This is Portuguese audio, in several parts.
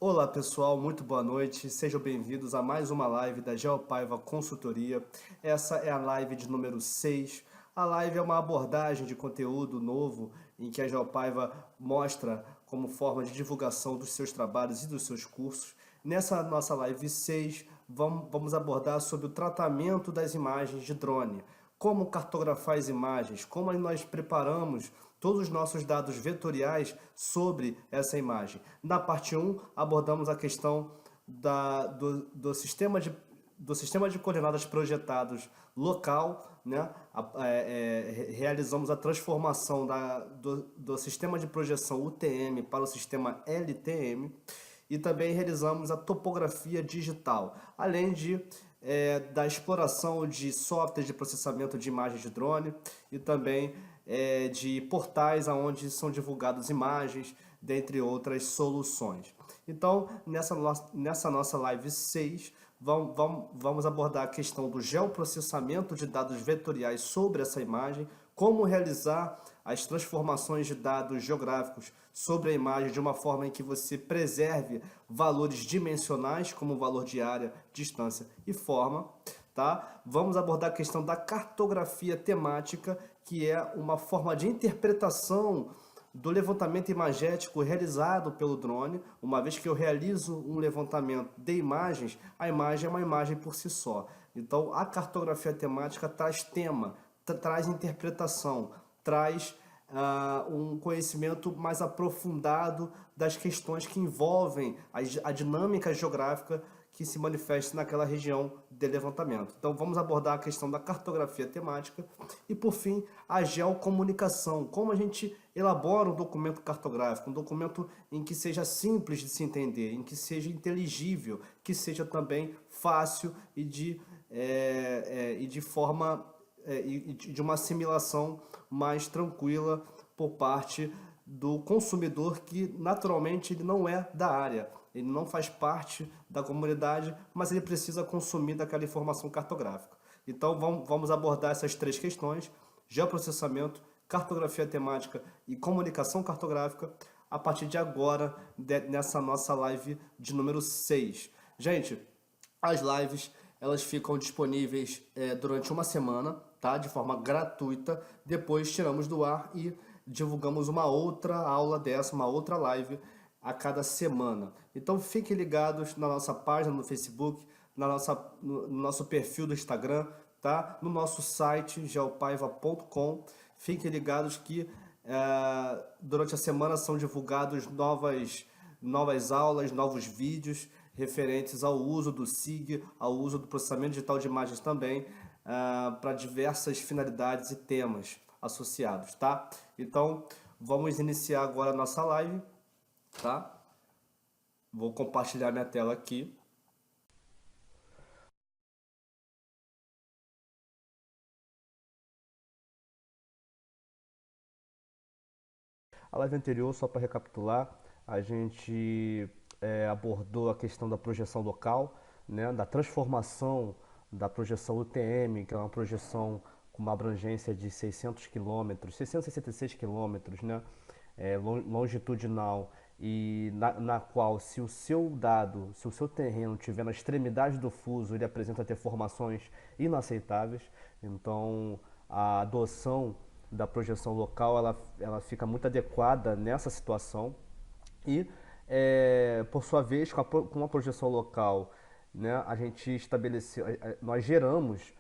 Olá pessoal, muito boa noite, sejam bem-vindos a mais uma live da Geopaiva Consultoria. Essa é a live de número 6. A live é uma abordagem de conteúdo novo em que a Geopaiva mostra como forma de divulgação dos seus trabalhos e dos seus cursos. Nessa nossa live 6, vamos abordar sobre o tratamento das imagens de drone, como cartografar as imagens, como nós preparamos todos os nossos dados vetoriais sobre essa imagem. Na parte 1, abordamos a questão do sistema de coordenadas projetados local, né? Realizamos a transformação do sistema de projeção UTM para o sistema LTM e também realizamos a topografia digital, além da exploração de softwares de processamento de imagens de drone e também de portais onde são divulgadas imagens, dentre outras soluções. Então, nessa nossa live 6, vamos abordar a questão do geoprocessamento de dados vetoriais sobre essa imagem, como realizar as transformações de dados geográficos sobre a imagem de uma forma em que você preserve valores dimensionais, como valor de área, distância e forma. Tá? Vamos abordar a questão da cartografia temática, que é uma forma de interpretação do levantamento imagético realizado pelo drone. Uma vez que eu realizo um levantamento de imagens, a imagem é uma imagem por si só. Então, a cartografia temática traz tema, traz interpretação, traz um conhecimento mais aprofundado das questões que envolvem a dinâmica geográfica que se manifesta naquela região de levantamento. Então vamos abordar a questão da cartografia temática e, por fim, a geocomunicação, como a gente elabora um documento cartográfico, um documento em que seja simples de se entender, em que seja inteligível, que seja também fácil e de forma e de uma assimilação mais tranquila por parte do consumidor, que naturalmente ele não é da área, ele não faz parte da comunidade, mas ele precisa consumir daquela informação cartográfica. Então vamos abordar essas três questões: geoprocessamento, cartografia temática e comunicação cartográfica, a partir de agora, nessa nossa live de número 6. Gente, as lives elas ficam disponíveis durante uma semana, tá? De forma gratuita. Depois tiramos do ar e divulgamos uma outra aula dessa, uma outra live a cada semana. Então fiquem ligados na nossa página no Facebook, no nosso perfil do Instagram, tá? No nosso site geopaiva.com. Fiquem ligados que durante a semana são divulgados novas aulas, novos vídeos referentes ao uso do SIG, ao uso do processamento digital de imagens também, para diversas finalidades e temas associados, tá? Então, vamos iniciar agora a nossa live, tá? Vou compartilhar minha tela aqui. A live anterior, só para recapitular, a gente abordou a questão da projeção local, né, da transformação da projeção UTM, que é uma projeção com uma abrangência de 600 quilômetros, 666 quilômetros, né, longitudinal, e na qual, se o seu dado, se o seu terreno estiver na extremidade do fuso, ele apresenta deformações inaceitáveis. Então, a adoção da projeção local ela fica muito adequada nessa situação. E, por sua vez, com a projeção local, né, a gente estabeleceu, nós geramos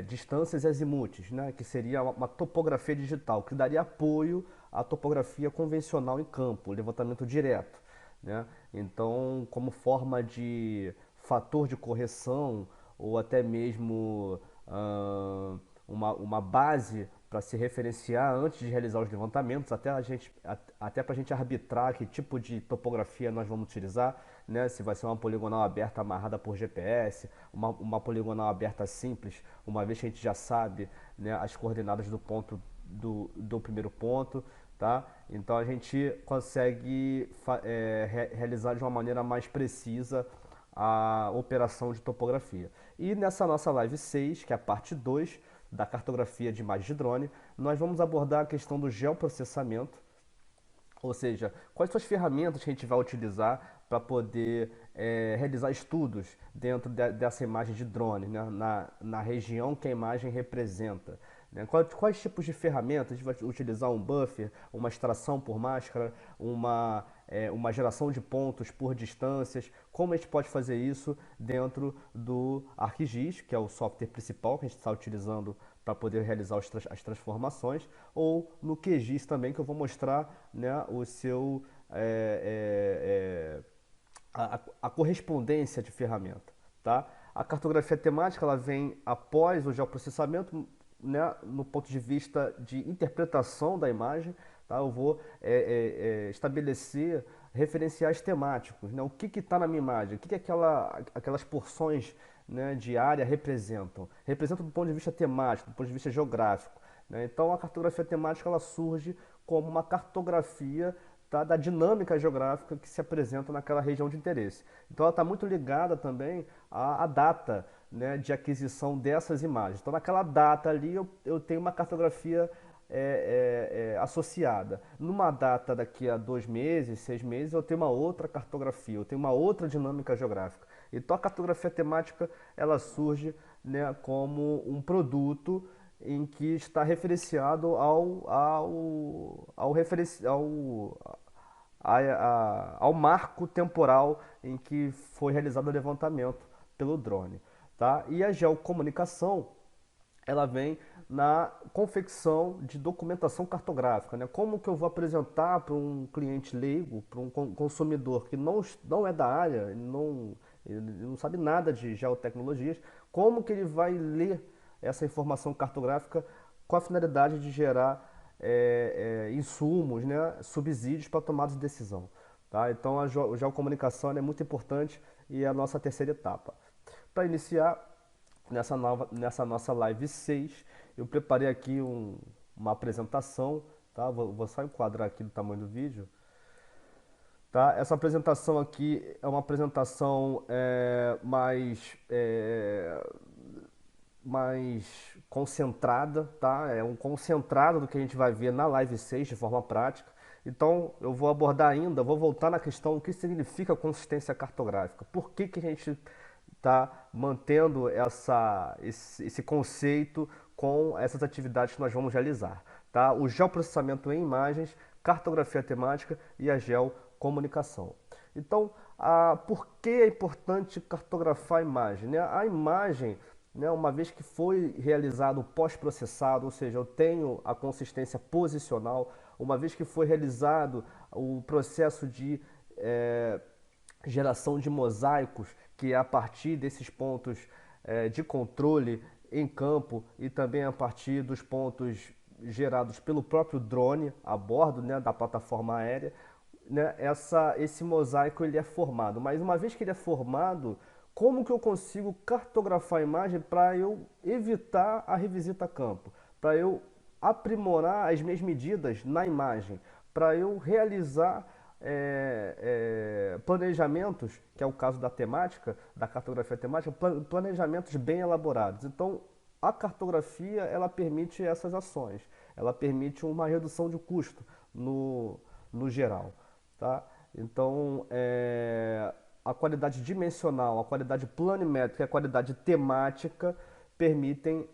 distâncias azimutes, né, que seria uma topografia digital, que daria apoio à topografia convencional em campo, levantamento direto, né? Então, como forma de fator de correção ou até mesmo uma base para se referenciar antes de realizar os levantamentos, até para a gente arbitrar que tipo de topografia nós vamos utilizar, né? Se vai ser uma poligonal aberta amarrada por GPS, uma poligonal aberta simples, uma vez que a gente já sabe, né, as coordenadas do ponto do primeiro ponto, tá? Então a gente consegue realizar de uma maneira mais precisa a operação de topografia. E nessa nossa live 6, que é a parte 2 da cartografia de imagens de drone, nós vamos abordar a questão do geoprocessamento, Ou seja, quais são as ferramentas que a gente vai utilizar para poder realizar estudos dentro dessa imagem de drone, né? Na região que a imagem representa. Né? Quais tipos de ferramentas? A gente vai utilizar um buffer, uma extração por máscara, uma geração de pontos por distâncias. Como a gente pode fazer isso dentro do ArcGIS, que é o software principal que a gente está utilizando para poder realizar as transformações, ou no QGIS também, que eu vou mostrar, né, o seu a correspondência de ferramenta, tá? A cartografia temática ela vem após o geoprocessamento, né, no ponto de vista de interpretação da imagem, tá? Eu vou estabelecer referenciais temáticos, né? O que está na minha imagem, o que aquelas porções, né, de área representam. Representam do ponto de vista temático, do ponto de vista geográfico. Né? Então a cartografia temática ela surge como uma cartografia, tá, da dinâmica geográfica que se apresenta naquela região de interesse. Então ela está muito ligada também à data, né, de aquisição dessas imagens. Então naquela data ali eu tenho uma cartografia associada. Numa data daqui a 2 meses, 6 meses, eu tenho uma outra cartografia, eu tenho uma outra dinâmica geográfica. Então a cartografia temática ela surge, né, como um produto em que está referenciado ao marco temporal em que foi realizado o levantamento pelo drone. Tá? E a geocomunicação ela vem na confecção de documentação cartográfica. Né? Como que eu vou apresentar para um cliente leigo, para um consumidor que não é da área, ele não sabe nada de geotecnologias, como que ele vai ler essa informação cartográfica com a finalidade de gerar insumos, né, subsídios para tomada de decisão. Tá? Então a geocomunicação é muito importante e é a nossa terceira etapa. Para iniciar, nessa nossa live 6, eu preparei aqui uma apresentação, tá? Vou só enquadrar aqui do tamanho do vídeo. Tá? Essa apresentação aqui é uma apresentação mais concentrada, tá? É um concentrado do que a gente vai ver na live 6 de forma prática. Então, eu vou abordar ainda, vou voltar na questão o que significa consistência cartográfica. Por que a gente está mantendo esse conceito com essas atividades que nós vamos realizar. Tá? O geoprocessamento em imagens, cartografia temática e a geocomunicação. Então, por que é importante cartografar a imagem? Né? A imagem, né, uma vez que foi realizado o pós-processado, ou seja, eu tenho a consistência posicional, uma vez que foi realizado o processo de geração de mosaicos, que é a partir desses pontos de controle em campo e também a partir dos pontos gerados pelo próprio drone a bordo, né, da plataforma aérea, né, esse mosaico ele é formado. Mas uma vez que ele é formado, como que eu consigo cartografar a imagem para eu evitar a revisita a campo? Para eu aprimorar as minhas medidas na imagem? Para eu realizar planejamentos, que é o caso da temática, da cartografia temática, planejamentos bem elaborados. Então, a cartografia ela permite essas ações, ela permite uma redução de custo no geral. Tá? Então, a qualidade dimensional, a qualidade planimétrica e a qualidade temática permitem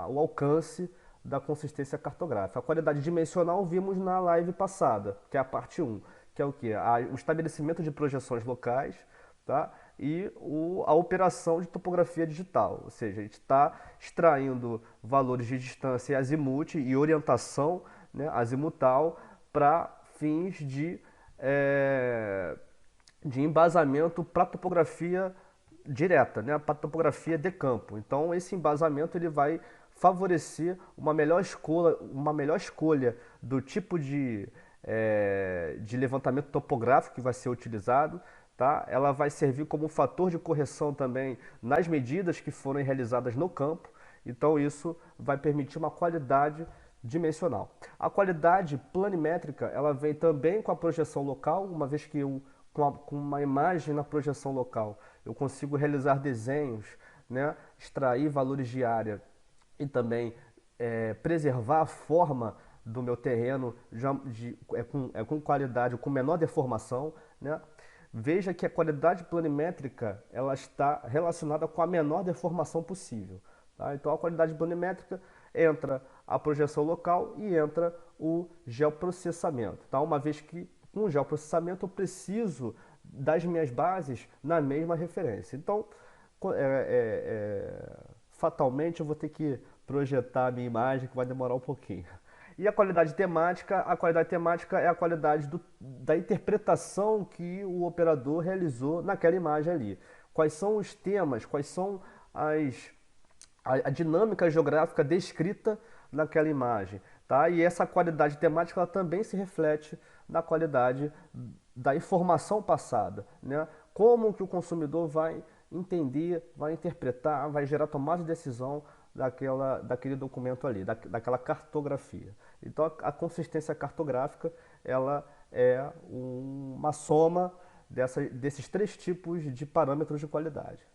o alcance da consistência cartográfica. A qualidade dimensional vimos na live passada, que é a parte 1, que é o que? O estabelecimento de projeções locais, tá? E a operação de topografia digital, ou seja, a gente está extraindo valores de distância azimuth e orientação, né, azimutal para fins de embasamento para topografia direta, né, para topografia de campo. Então esse embasamento ele vai favorecer uma melhor escolha do tipo de levantamento topográfico que vai ser utilizado. Tá? Ela vai servir como um fator de correção também nas medidas que forem realizadas no campo. Então isso vai permitir uma qualidade dimensional. A qualidade planimétrica ela vem também com a projeção local, uma vez que com uma imagem na projeção local eu consigo realizar desenhos, né, extrair valores de área e também preservar a forma do meu terreno é com qualidade, com menor deformação, né? Veja que a qualidade planimétrica ela está relacionada com a menor deformação possível. Tá? Então a qualidade planimétrica entra a projeção local e entra o geoprocessamento. Tá? Uma vez que com o geoprocessamento eu preciso das minhas bases na mesma referência. Então, fatalmente eu vou ter que projetar a minha imagem, que vai demorar um pouquinho. E a qualidade temática é a qualidade da interpretação que o operador realizou naquela imagem ali. Quais são os temas, quais são a dinâmica geográfica descrita naquela imagem. Tá? E essa qualidade temática ela também se reflete na qualidade da informação passada. Né? Como que o consumidor vai entender, vai interpretar, vai gerar tomada de decisão daquele documento ali, daquela cartografia. Então a consistência cartográfica ela é uma soma desses três tipos de parâmetros de qualidade.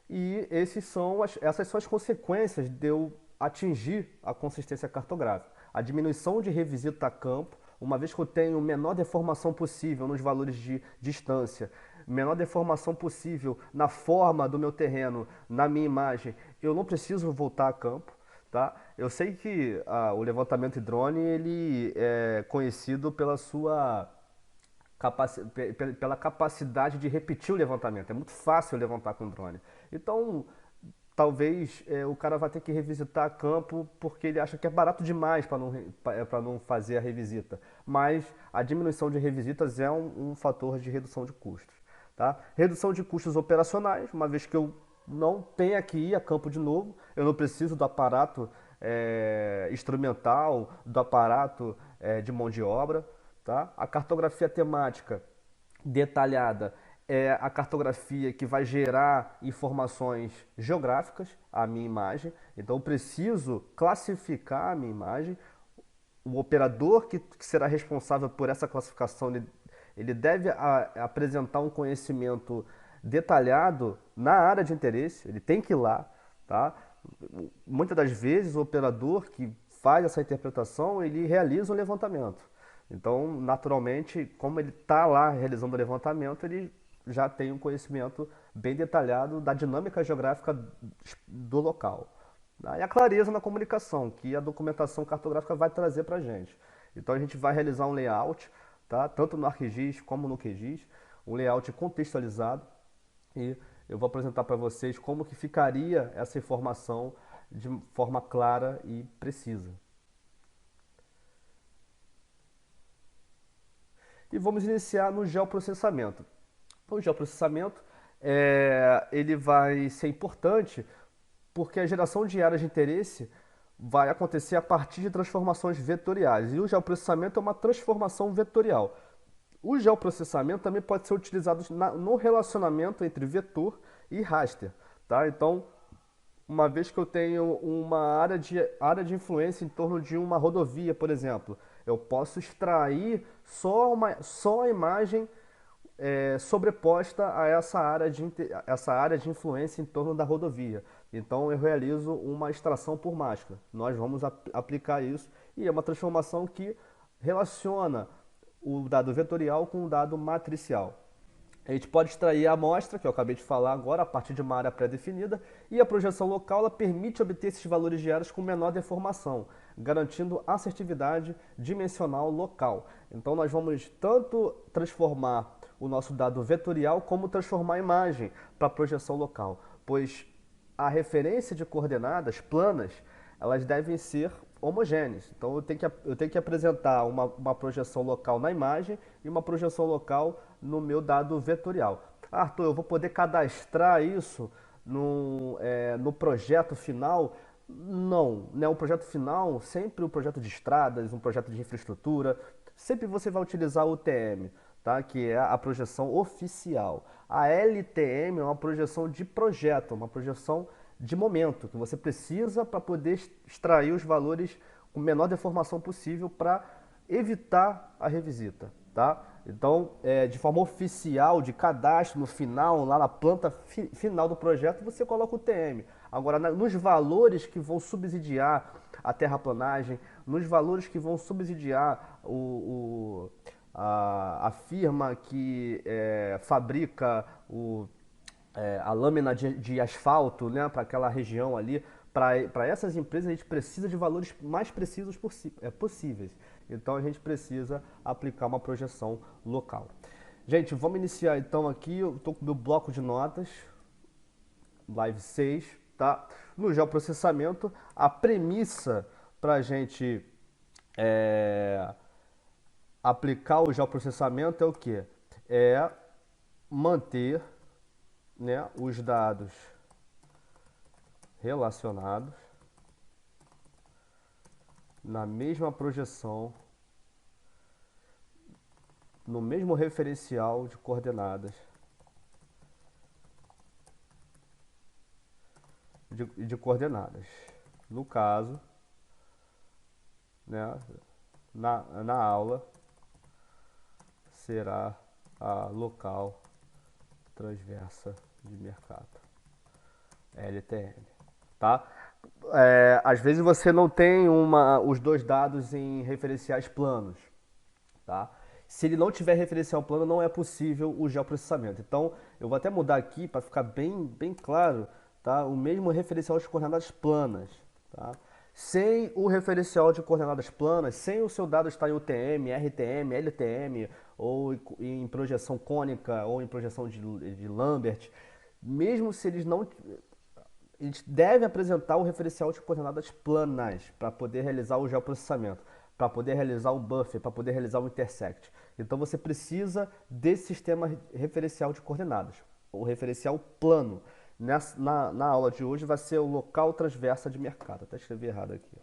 E essas são as consequências de eu atingir a consistência cartográfica. A diminuição de revisita a campo, uma vez que eu tenho menor deformação possível nos valores de distância, menor deformação possível na forma do meu terreno, na minha imagem, eu não preciso voltar a campo. Tá? Eu sei que o levantamento de drone ele é conhecido pela capacidade de repetir o levantamento. É muito fácil levantar com drone. Então, talvez o cara vai ter que revisitar campo porque ele acha que é barato demais para não fazer a revisita. Mas a diminuição de revisitas é um fator de redução de custos. Tá? Redução de custos operacionais, uma vez que eu não tenha que ir a campo de novo, eu não preciso do aparato instrumental, do aparato de mão de obra. Tá? A cartografia temática detalhada é a cartografia que vai gerar informações geográficas à minha imagem. Então eu preciso classificar a minha imagem. O operador que será responsável por essa classificação, ele deve apresentar um conhecimento detalhado na área de interesse, ele tem que ir lá. Tá? Muitas das vezes o operador que faz essa interpretação, ele realiza um levantamento. Então, naturalmente, como ele está lá realizando o levantamento, ele já tem um conhecimento bem detalhado da dinâmica geográfica do local. E a clareza na comunicação, que a documentação cartográfica vai trazer para a gente. Então, a gente vai realizar um layout, tá? Tanto no ArcGIS como no QGIS, um layout contextualizado, e eu vou apresentar para vocês como que ficaria essa informação de forma clara e precisa. E vamos iniciar no geoprocessamento. O geoprocessamento ele vai ser importante porque a geração de áreas de interesse vai acontecer a partir de transformações vetoriais. E o geoprocessamento é uma transformação vetorial. O geoprocessamento também pode ser utilizado no relacionamento entre vetor e raster. Tá? Então, uma vez que eu tenho uma área de influência em torno de uma rodovia, por exemplo, eu posso extrair só a imagem sobreposta a essa área de influência em torno da rodovia. Então eu realizo uma extração por máscara. Nós vamos aplicar isso e é uma transformação que relaciona o dado vetorial com o dado matricial. A gente pode extrair a amostra, que eu acabei de falar agora, a partir de uma área pré-definida, e a projeção local ela permite obter esses valores de áreas com menor deformação, garantindo assertividade dimensional local. Então nós vamos tanto transformar o nosso dado vetorial como transformar a imagem para a projeção local, pois a referência de coordenadas planas elas devem ser homogêneas. Então eu tenho que apresentar uma projeção local na imagem e uma projeção local no meu dado vetorial. Arthur, eu vou poder cadastrar isso no projeto final? Não, né? O projeto final, sempre um projeto de estradas, um projeto de infraestrutura, sempre você vai utilizar o UTM, tá? Que é a projeção oficial. A LTM é uma projeção de projeto, uma projeção de momento, que você precisa para poder extrair os valores com a menor deformação possível para evitar a revisita. Tá? Então, de forma oficial, de cadastro no final, lá na planta final do projeto, você coloca o TM. Agora, nos valores que vão subsidiar a terraplanagem, nos valores que vão subsidiar a firma que fabrica a lâmina de asfalto, né, para aquela região ali, para essas empresas a gente precisa de valores mais precisos possíveis. Então a gente precisa aplicar uma projeção local. Gente, vamos iniciar então aqui. Eu estou com o meu bloco de notas, live 6, tá? No geoprocessamento, a premissa para a gente aplicar o geoprocessamento é o que? É manter, né, os dados relacionados na mesma projeção, no mesmo referencial de coordenadas de coordenadas. No caso, né, na aula será a local transversa de mercado, LTM, tá? Às vezes você não tem os dois dados em referenciais planos, tá? Se ele não tiver referencial plano, não é possível o geoprocessamento. Então, eu vou até mudar aqui para ficar bem claro, tá? O mesmo referencial de coordenadas planas, tá? Sem o referencial de coordenadas planas, sem o seu dado estar em UTM, RTM, LTM, ou em projeção cônica, ou em projeção de Lambert, mesmo se eles não... A gente deve apresentar o referencial de coordenadas planas para poder realizar o geoprocessamento, para poder realizar o buffer, para poder realizar o intersect. Então você precisa desse sistema referencial de coordenadas, o referencial plano. Na aula de hoje vai ser o local transversa de mercado. Até escrevi errado aqui.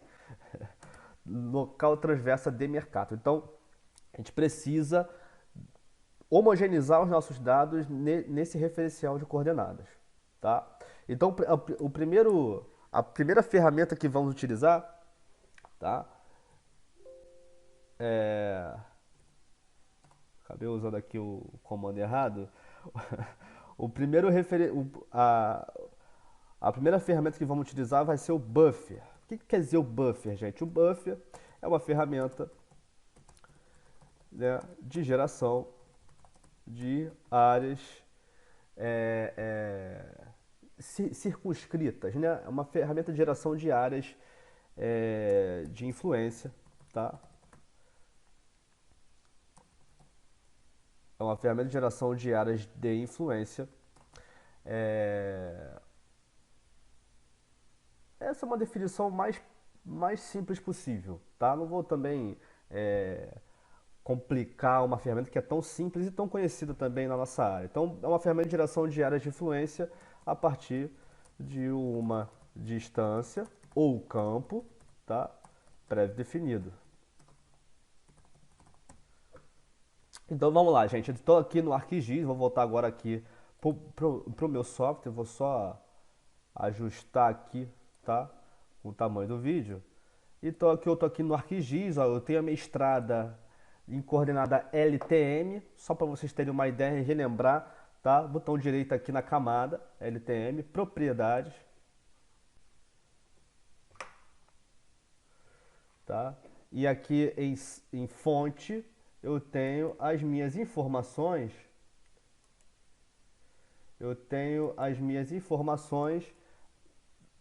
Local transversa de mercado. Então a gente precisa homogeneizar os nossos dados nesse referencial de coordenadas, tá? Então a primeira ferramenta que vamos utilizar, tá? Acabei usando aqui o comando errado. A primeira ferramenta que vamos utilizar vai ser o buffer. O que quer dizer o buffer, gente? O buffer é uma ferramenta, né, de geração de áreas circunscritas, né? É uma ferramenta de geração de áreas de influência, tá? É uma ferramenta de geração de áreas de influência. Essa é uma definição mais simples possível, tá? Não vou também complicar uma ferramenta que é tão simples e tão conhecida também na nossa área. Então, é uma ferramenta de geração de áreas de influência a partir de uma distância ou campo, tá? Pré-definido. Então vamos lá, gente. Estou aqui no ArcGIS, vou voltar agora aqui pro meu software, vou só ajustar aqui, tá? O tamanho do vídeo. E eu tô aqui no ArcGIS, ó, eu tenho a minha estrada em coordenada LTM, só para vocês terem uma ideia e relembrar, tá? Botão direito aqui na camada, LTM, propriedades, tá? E aqui em fonte eu tenho as minhas informações,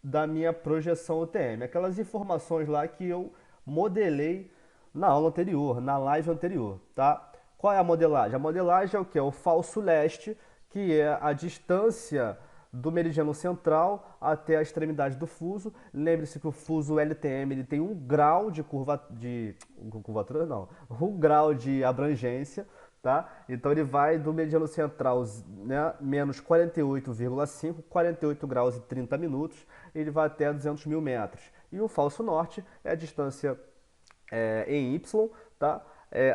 da minha projeção UTM, aquelas informações lá que eu modelei na aula anterior, na live anterior, tá? Qual é a modelagem? A modelagem é o que? É o falso leste, que é a distância do meridiano central até a extremidade do fuso. Lembre-se que o fuso LTM ele tem 1 grau de curvatura, não, 1 grau de abrangência, tá? Então ele vai do meridiano central, né, menos 48,5, 48 graus e 30 minutos, ele vai até 200 mil metros. E o falso norte é a distância em Y, tá?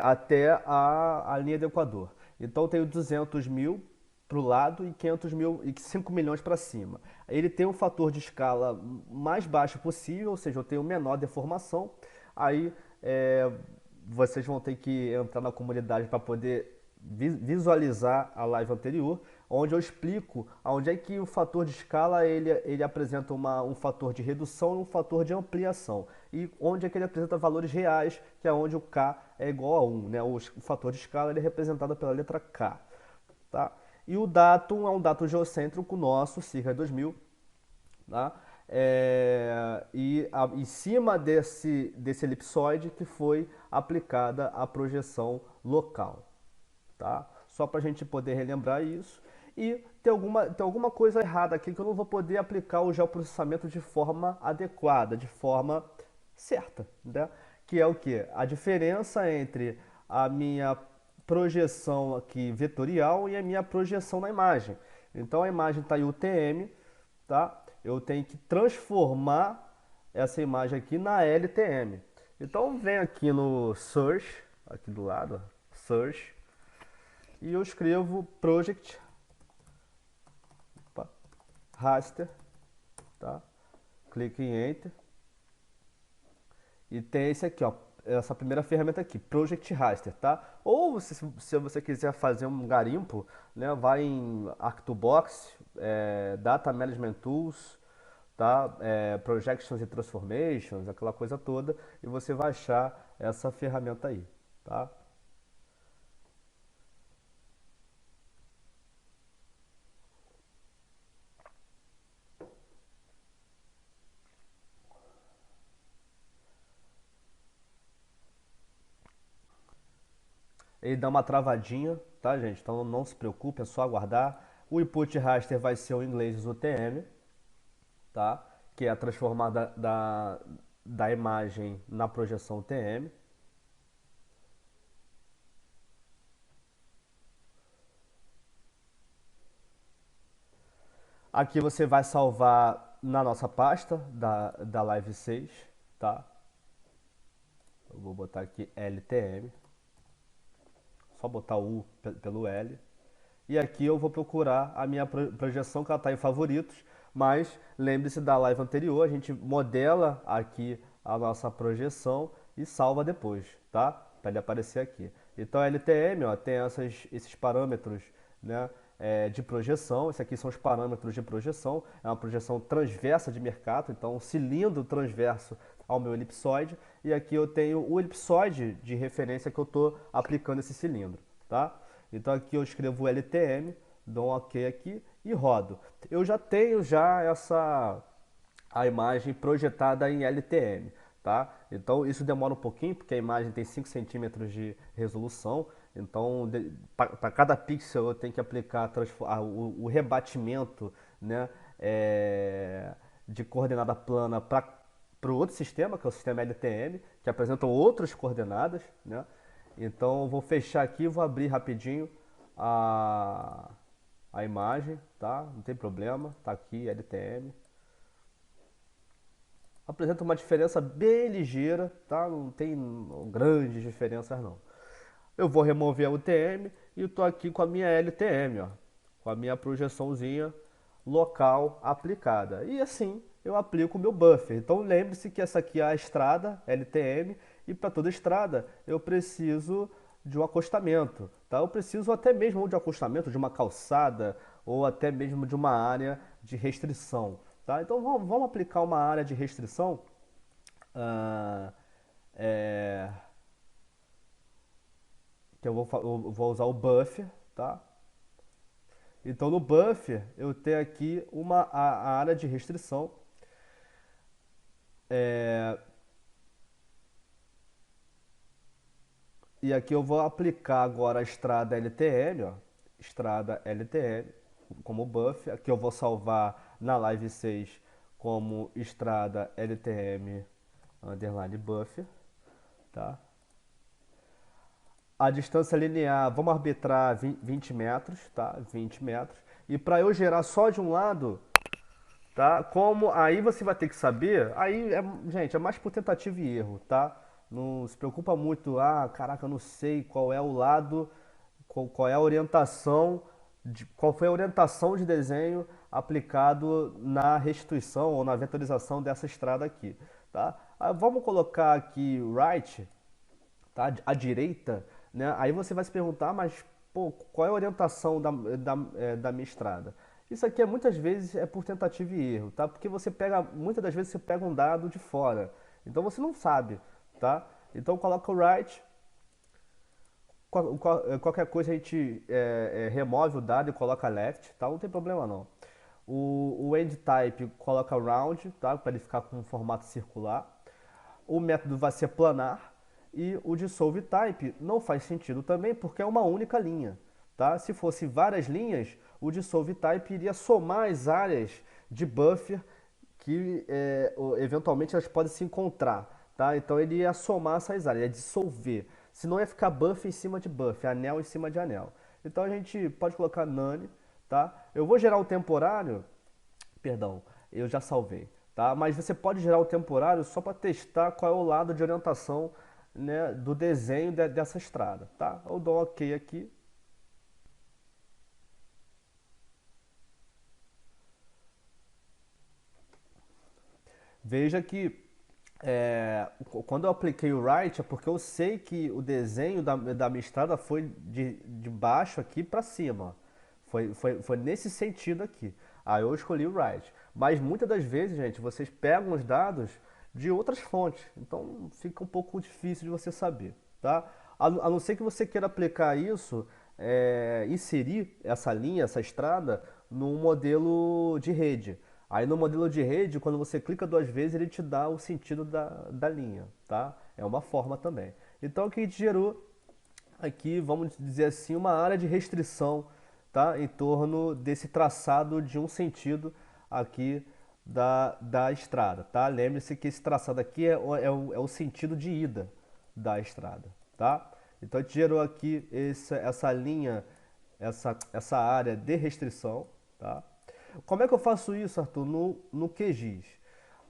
Até a linha do Equador. Então eu tenho 200 mil para o lado e 500 mil e 5 milhões para cima. Ele tem um fator de escala mais baixo possível, ou seja, eu tenho menor deformação. Aí vocês vão ter que entrar na comunidade para poder visualizar a live anterior, onde eu explico onde é que o fator de escala ele apresenta um fator de redução e um fator de ampliação. E onde é que ele apresenta valores reais, que é onde o K é igual a 1. Né? O fator de escala ele é representado pela letra K. Tá? E o datum é um datum geocêntrico nosso, circa 2000. Tá? Em cima desse elipsoide que foi aplicada a projeção local. Tá? Só para a gente poder relembrar isso. E tem alguma coisa errada aqui que eu não vou poder aplicar o geoprocessamento de forma adequada, de forma certa, né? Que é o que? A diferença entre a minha projeção aqui vetorial e a minha projeção na imagem. Então a imagem está em UTM, tá? Eu tenho que transformar essa imagem aqui na LTM. Então vem aqui no Search, aqui do lado, Search, e eu escrevo Project Raster, tá? Clique em Enter. E tem esse aqui, ó, essa primeira ferramenta aqui, Project Raster, tá? Ou se você quiser fazer um garimpo, né, vai em Arctobox, Data Management Tools, tá? Projections e Transformations, aquela coisa toda, e você vai achar essa ferramenta aí, tá? Ele dá uma travadinha, tá, gente? Então não se preocupe, é só aguardar. O input raster vai ser o inglês UTM, tá? Que é a transformada da imagem na projeção UTM. Aqui você vai salvar na nossa pasta da Live 6, tá? Eu vou botar aqui LTM. Só botar o U pelo L. E aqui eu vou procurar a minha projeção que ela está em favoritos, mas lembre-se da live anterior, a gente modela aqui a nossa projeção e salva depois, tá? Para ele aparecer aqui. Então a LTM ó, tem esses parâmetros, né, de projeção. Esses aqui são os parâmetros de projeção. É uma projeção transversa de Mercator, então um cilindro transverso ao meu elipsoide. E aqui eu tenho o elipsoide de referência que eu estou aplicando esse cilindro, tá? Então aqui eu escrevo LTM, dou um OK aqui e rodo. Eu já tenho a imagem projetada em LTM, tá? Então isso demora um pouquinho porque a imagem tem 5 centímetros de resolução. Então para cada pixel eu tenho que aplicar o rebatimento, né, de coordenada plana para o outro sistema, que é o sistema LTM, que apresenta outras coordenadas, né? Então eu vou fechar aqui e vou abrir rapidinho a imagem, tá? Não tem problema, tá aqui LTM. Apresenta uma diferença bem ligeira, tá? Não tem grandes diferenças não. Eu vou remover a UTM e estou aqui com a minha LTM, ó, com a minha projeçãozinha local aplicada. E assim eu aplico o meu buffer. Então lembre-se que essa aqui é a estrada LTM e para toda estrada eu preciso de um acostamento, tá? Eu preciso até mesmo de um acostamento, de uma calçada ou até mesmo de uma área de restrição, tá? Então vamos aplicar uma área de restrição. Ah, é, que eu vou usar o buffer, tá? Então no buffer eu tenho aqui a área de restrição. E aqui eu vou aplicar agora a estrada LTM, ó, estrada LTM como buffer. Aqui eu vou salvar na live 6 como estrada LTM underline buffer, tá? A distância linear, vamos arbitrar 20 metros, tá? 20 metros. E para eu gerar só de um lado, tá? Como aí você vai ter que saber, aí gente, é mais por tentativa e erro, tá? Não se preocupa muito, caraca, eu não sei qual é o lado, qual é a orientação, qual foi a orientação de desenho aplicado na restituição ou na vetorização dessa estrada aqui, tá? Vamos colocar aqui right, tá? À direita, né? Aí você vai se perguntar, mas pô, qual é a orientação da minha estrada? Isso aqui muitas vezes é por tentativa e erro, tá? Porque muitas das vezes você pega um dado de fora, então você não sabe, tá? Então coloca o right, qualquer coisa a gente remove o dado e coloca left, tá? Não tem problema não. O end type coloca round, tá? Para ele ficar com um formato circular. O método vai ser planar e o dissolve type não faz sentido também porque é uma única linha, tá? Se fosse várias linhas, o dissolve type iria somar as áreas de buffer que eventualmente elas podem se encontrar, tá? Então ele ia somar essas áreas, ia dissolver. Senão ia ficar buffer em cima de buffer, anel em cima de anel. Então a gente pode colocar none, tá? Eu vou gerar o temporário, perdão, eu já salvei, tá? Mas você pode gerar o temporário só para testar qual é o lado de orientação, né, do desenho dessa estrada, tá? Eu dou um OK aqui. Veja que quando eu apliquei o right é porque eu sei que o desenho da minha estrada foi de baixo aqui para cima. Foi nesse sentido aqui. Aí eu escolhi o right. Mas muitas das vezes, gente, vocês pegam os dados de outras fontes. Então fica um pouco difícil de você saber, tá? A não ser que você queira aplicar isso, inserir essa linha, essa estrada, num modelo de rede. Aí no modelo de rede, quando você clica duas vezes, ele te dá o sentido da linha, tá? É uma forma também. Então, o que a gente gerou aqui, vamos dizer assim, uma área de restrição, tá? Em torno desse traçado de um sentido aqui da estrada, tá? Lembre-se que esse traçado aqui é o sentido de ida da estrada, tá? Então, a gente gerou aqui essa linha, essa área de restrição, tá? Como é que eu faço isso, Arthur? No QGIS.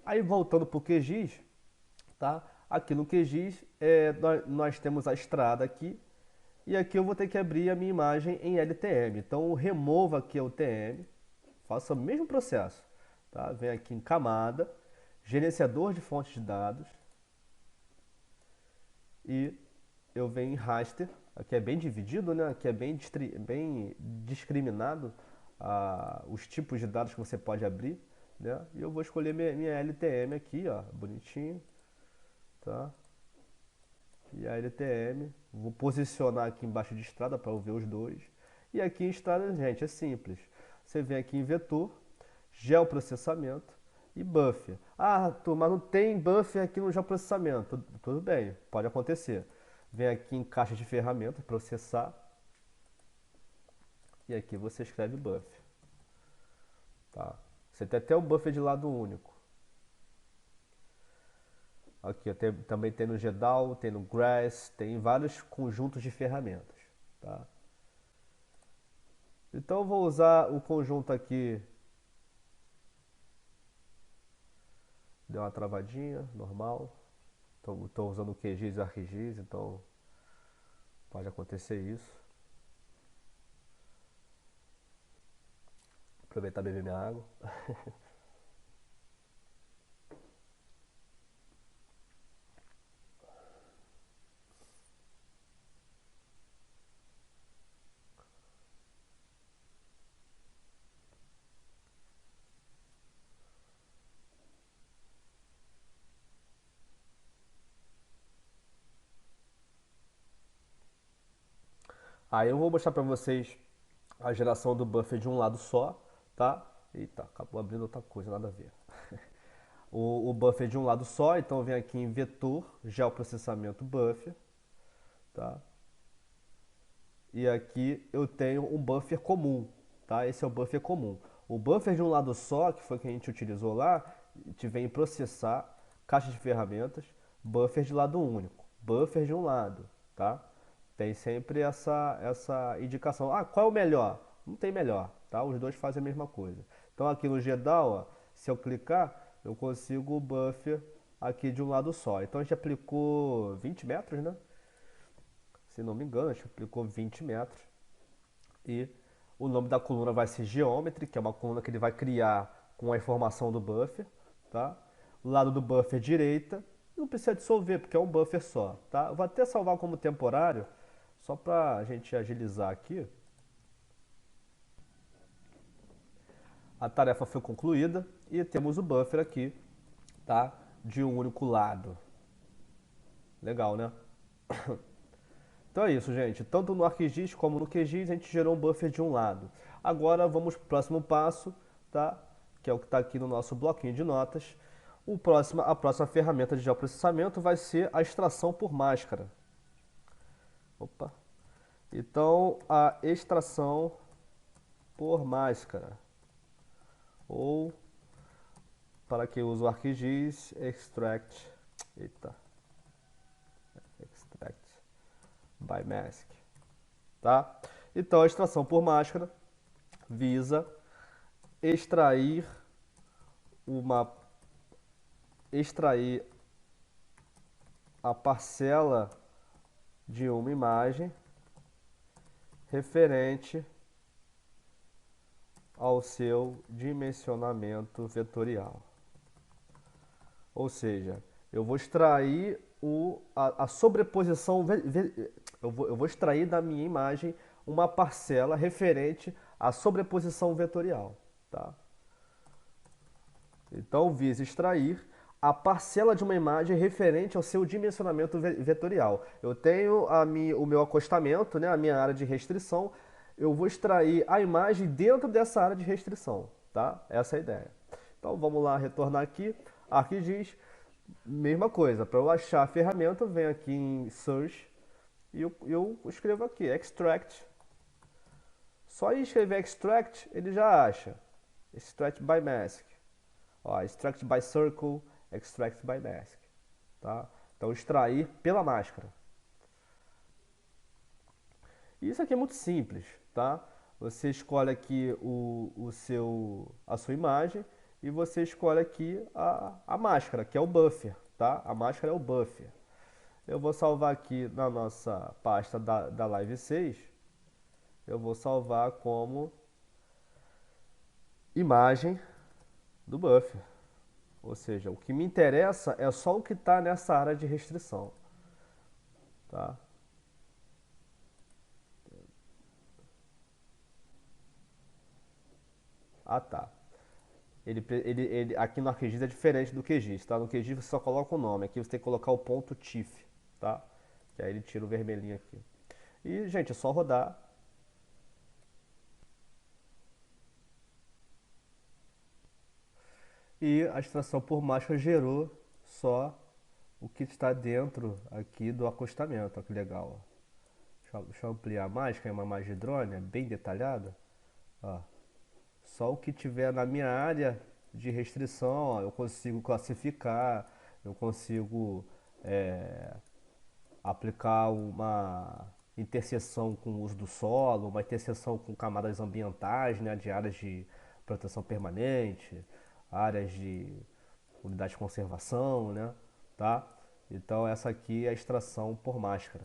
Aí voltando para o QGIS, tá? Aqui no QGIS nós temos a estrada aqui e aqui eu vou ter que abrir a minha imagem em LTM. Então eu removo aqui o TM, faço o mesmo processo, tá? Venho aqui em camada, gerenciador de fontes de dados e eu venho em raster. Aqui é bem dividido, né? Aqui é bem discriminado os tipos de dados que você pode abrir, né? E eu vou escolher minha LTM aqui, ó, bonitinho, tá? E a LTM, vou posicionar aqui embaixo de estrada para eu ver os dois. E aqui em estrada, gente, é simples. Você vem aqui em vetor, geoprocessamento e buffer. Ah, Arthur, mas não tem buffer aqui no geoprocessamento. Tudo bem, pode acontecer. Vem aqui em caixa de ferramentas, processar. E aqui você escreve buffer. Tá? Você tem até o buffer de lado único. Aqui também tem no GDAL, tem no Grass, tem vários conjuntos de ferramentas. Tá? Então eu vou usar o conjunto aqui. Deu uma travadinha, normal. Estou usando o QGIS e o ArcGIS, então pode acontecer isso. Aproveitar e beber minha água. Aí eu vou mostrar para vocês a geração do buffer de um lado só, tá? Eita, acabou abrindo outra coisa, nada a ver. O buffer de um lado só, então eu venho aqui em vetor, geoprocessamento buffer, tá? E aqui eu tenho um buffer comum, tá? Esse é o buffer comum. O buffer de um lado só, que foi que a gente utilizou lá, a gente vem processar, caixa de ferramentas, buffer de lado único, buffer de um lado, tá? Tem sempre essa indicação. Ah, qual é o melhor? Não tem melhor, tá? Os dois fazem a mesma coisa. Então aqui no GDAL, ó, se eu clicar, eu consigo o buffer aqui de um lado só. Então a gente aplicou 20 metros, né? Se não me engano, a gente aplicou 20 metros. E o nome da coluna vai ser Geometry, que é uma coluna que ele vai criar com a informação do buffer, tá? O lado do buffer direita, não precisa dissolver, porque é um buffer só, tá? Eu vou até salvar como temporário, Só para a gente agilizar aqui, a tarefa foi concluída e temos o buffer aqui, tá? De um único lado. Legal, né? Então é isso, gente. Tanto no ArcGIS como no QGIS a gente gerou um buffer de um lado. Agora vamos para o próximo passo, tá? Que é o que está aqui no nosso bloquinho de notas. A próxima ferramenta de geoprocessamento vai ser a extração por máscara. Opa. Então, a extração por máscara. Ou, para quem usa o ArcGIS, extract. Eita. Extract by mask. Tá? Então, a extração por máscara visa extrair a parcela de uma imagem referente ao seu dimensionamento vetorial. Ou seja, eu vou extrair a sobreposição, eu vou extrair da minha imagem uma parcela referente à sobreposição vetorial. Tá? Então, visa extrair a parcela de uma imagem referente ao seu dimensionamento vetorial. Eu tenho o meu acostamento, né, a minha área de restrição, eu vou extrair a imagem dentro dessa área de restrição, tá? Essa é a ideia. Então, vamos lá retornar aqui, ArcGIS, mesma coisa, para eu achar a ferramenta, eu venho aqui em Search e eu escrevo aqui, Extract. Só em escrever Extract, ele já acha. Extract by Mask. Ó, Extract by Circle, Extract by Mask. Tá? Então, extrair pela máscara. E isso aqui é muito simples, tá? Você escolhe aqui a sua imagem e você escolhe aqui a máscara, que é o buffer, tá? A máscara é o buffer. Eu vou salvar aqui na nossa pasta da Live 6, eu vou salvar como imagem do buffer. Ou seja, o que me interessa é só o que está nessa área de restrição. Tá? Ah, tá. Aqui no ArcGIS é diferente do QGIS, tá? No QGIS você só coloca o nome, aqui você tem que colocar o ponto TIFF, tá? Que aí ele tira o vermelhinho aqui. E, gente, é só rodar. E a extração por máscara gerou só o que está dentro aqui do acostamento. Olha que legal. Deixa eu ampliar mais, que é uma imagem de drone, é bem detalhada. Ó. Só o que tiver na minha área de restrição, ó, eu consigo classificar, eu consigo aplicar uma interseção com o uso do solo, uma interseção com camadas ambientais, né, de áreas de proteção permanente, áreas de unidade de conservação, né, tá? Então essa aqui é a extração por máscara,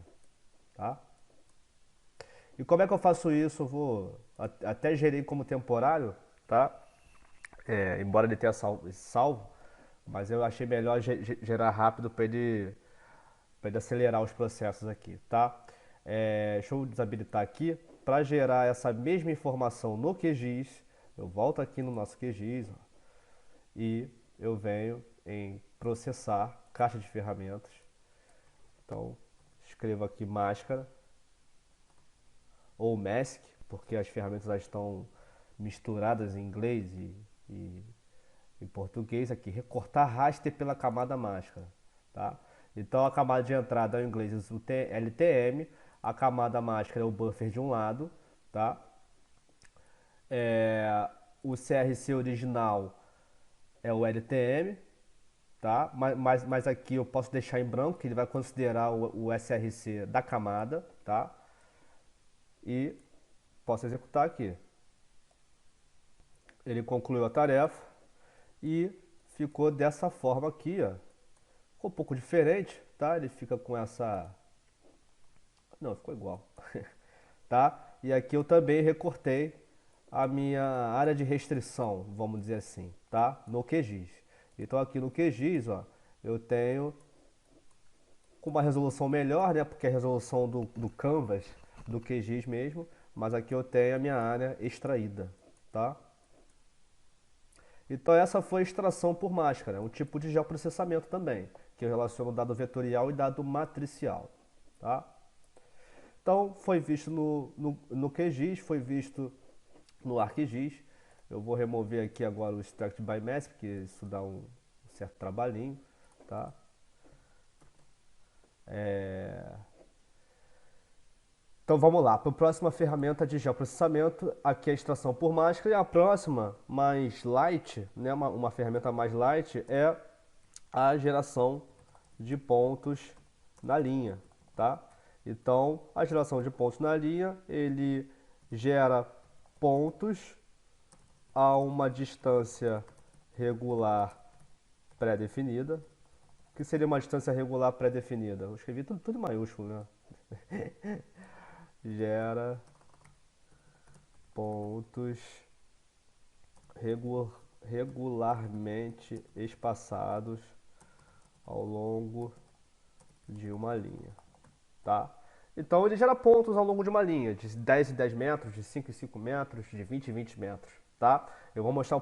tá? E como é que eu faço isso? Eu vou até gerei como temporário, tá? Embora ele tenha salvo, mas eu achei melhor gerar rápido para ele acelerar os processos aqui, tá? Deixa eu desabilitar aqui. Para gerar essa mesma informação no QGIS, eu volto aqui no nosso QGIS, ó, e eu venho em processar, caixa de ferramentas. Então, escrevo aqui máscara ou mask, porque as ferramentas já estão misturadas em inglês e em português aqui. Recortar raster pela camada máscara, tá? Então a camada de entrada é o inglês o LTM, a camada máscara é o buffer de um lado, tá? O CRC original é o LTM, tá? Mas aqui eu posso deixar em branco, que ele vai considerar o SRC da camada, tá? E posso executar aqui. Ele concluiu a tarefa e ficou dessa forma aqui, ó. Ficou um pouco diferente, tá? Ele fica com essa... Não, ficou igual. Tá? E aqui eu também recortei a minha área de restrição, vamos dizer assim, tá? No QGIS. Então aqui no QGIS, ó, eu tenho com uma resolução melhor, né? Porque é a resolução do Canvas, do QGIS mesmo, mas aqui eu tenho a minha área extraída, tá? Então essa foi a extração por máscara, um tipo de geoprocessamento também, que relaciona o dado vetorial e dado matricial, tá? Então foi visto no QGIS, foi visto no ArcGIS. Eu vou remover aqui agora o Struct by Mass, porque isso dá um certo trabalhinho, tá? Então vamos lá, para a próxima ferramenta de geoprocessamento, aqui é a extração por máscara, e a próxima, mais light, né, uma ferramenta mais light, é a geração de pontos na linha, tá? Então, a geração de pontos na linha, ele gera pontos a uma distância regular pré-definida. O que seria uma distância regular pré-definida? Eu escrevi tudo em maiúsculo, né? Gera pontos regularmente espaçados ao longo de uma linha, tá? Então ele gera pontos ao longo de uma linha, de 10 em 10 metros, de 5 em 5 metros, de 20 em 20 metros, tá? Eu vou mostrar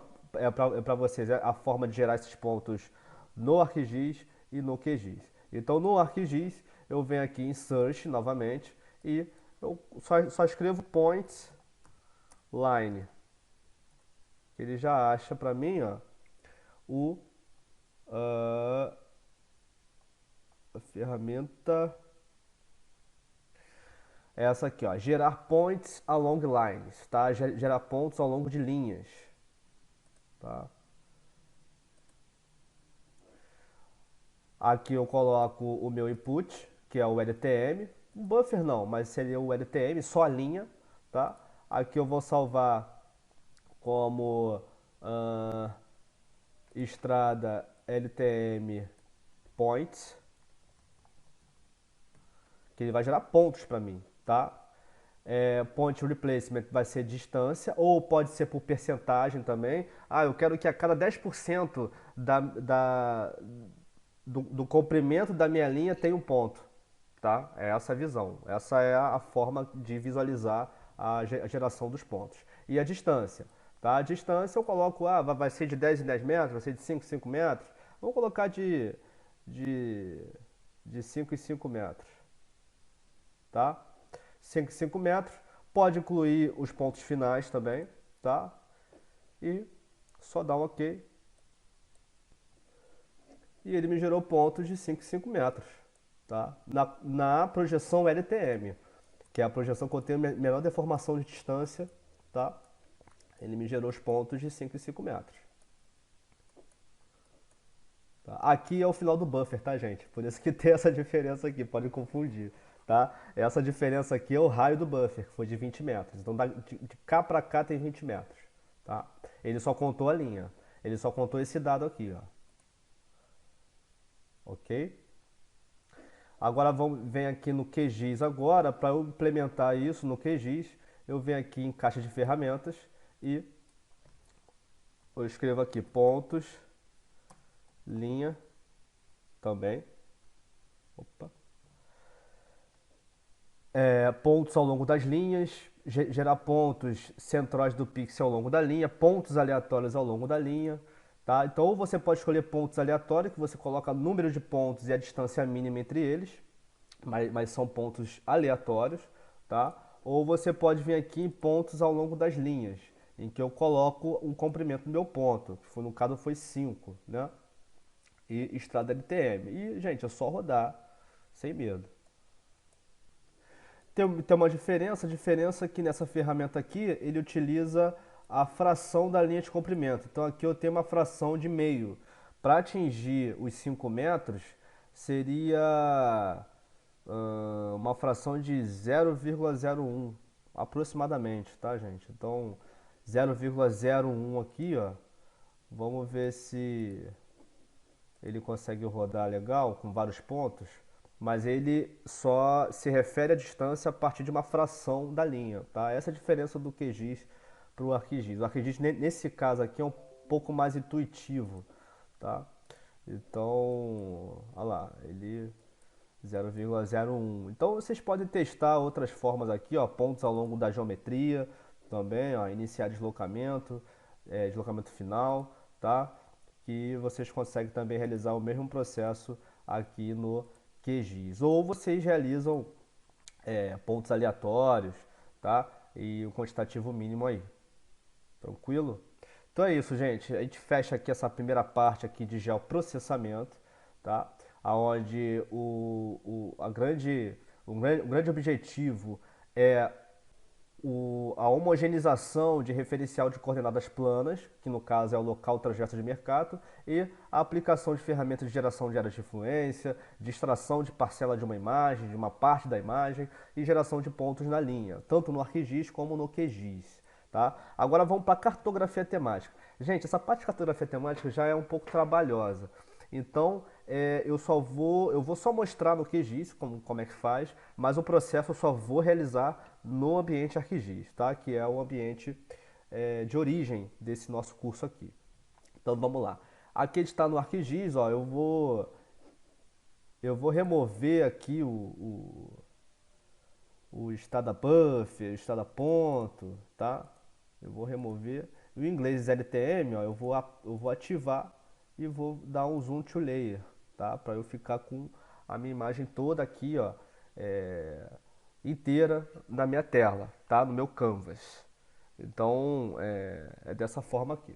para vocês a forma de gerar esses pontos no ArcGIS e no QGIS. Então no ArcGIS eu venho aqui em Search novamente e eu só escrevo Points Line. Ele já acha para mim, ó, a ferramenta é essa aqui, ó, gerar points along lines, tá? Gerar pontos ao longo de linhas, tá? Aqui eu coloco o meu input, que é o LTM, um buffer não, mas seria o LTM, só a linha, tá? Aqui eu vou salvar como estrada LTM points, que ele vai gerar pontos para mim, tá? Point replacement vai ser distância, ou pode ser por percentagem também. Ah, eu quero que a cada 10% do comprimento da minha linha tenha um ponto, tá? É essa a visão. Essa é a forma de visualizar a geração dos pontos. E a distância, tá? A distância eu coloco, vai ser de 10 em 10 metros, vai ser de 5 em 5 metros. Vamos colocar de, de 5 em 5 metros, tá? 5 em 5 metros, pode incluir os pontos finais também, tá? E só dá um OK. E ele me gerou pontos de 5 em 5 metros, tá? Na projeção LTM, que é a projeção que eu tenho menor deformação de distância, tá? Ele me gerou os pontos de 5 em 5 metros. Tá? Aqui é o final do buffer, tá, gente? Por isso que tem essa diferença aqui, pode confundir, tá? Essa diferença aqui é o raio do buffer, que foi de 20 metros. Então, de cá para cá tem 20 metros, tá? Ele só contou a linha. Ele só contou esse dado aqui, ó. Ok? Agora vem aqui no QGIS agora, para eu implementar isso no QGIS, eu venho aqui em caixa de ferramentas e eu escrevo aqui pontos, linha, também. Opa. Pontos ao longo das linhas, gerar pontos centrais do pixel ao longo da linha, pontos aleatórios ao longo da linha. Tá? Então, ou você pode escolher pontos aleatórios, que você coloca o número de pontos e a distância mínima entre eles, mas são pontos aleatórios. Tá? Ou você pode vir aqui em pontos ao longo das linhas, em que eu coloco um comprimento do meu ponto, que no caso foi 5, né? E estrada LTM. E, gente, é só rodar, sem medo. Tem uma diferença, a diferença é que nessa ferramenta aqui, ele utiliza a fração da linha de comprimento. Então aqui eu tenho uma fração de meio. Para atingir os 5 metros, seria uma fração de 0,01 aproximadamente, tá, gente? Então 0,01 aqui, ó. Vamos ver se ele consegue rodar legal com vários pontos, mas ele só se refere à distância a partir de uma fração da linha, tá? Essa é a diferença do QGIS para o ArcGIS. O ArcGIS nesse caso aqui é um pouco mais intuitivo, tá? Então, olha lá, ele 0,01. Então vocês podem testar outras formas aqui, ó, pontos ao longo da geometria também, ó, iniciar deslocamento, deslocamento final, tá? Que vocês conseguem também realizar o mesmo processo aqui no QGIS. Ou vocês realizam pontos aleatórios, tá? E o quantitativo mínimo aí. Tranquilo? Então é isso, gente. A gente fecha aqui essa primeira parte aqui de geoprocessamento, tá? Aonde o grande objetivo é a homogeneização de referencial de coordenadas planas, que no caso é o local transverso de Mercator, e a aplicação de ferramentas de geração de áreas de influência, de extração de parcela de uma imagem, de uma parte da imagem, e geração de pontos na linha, tanto no ArcGIS como no QGIS. Tá? Agora vamos para a cartografia temática. Gente, essa parte de cartografia temática já é um pouco trabalhosa. Então, eu vou só mostrar no QGIS como é que faz, mas o processo eu só vou realizar no ambiente ArcGIS, tá? Que é o ambiente de origem desse nosso curso aqui. Então, vamos lá. Aqui está no ArcGIS, ó, eu vou remover aqui o estada buffer, o estada ponto, tá? Eu vou remover. O inglês LTM, ó, eu vou ativar e vou dar um zoom to layer, tá? Para eu ficar com a minha imagem toda aqui, ó, inteira na minha tela, tá? No meu canvas. Então, é dessa forma aqui.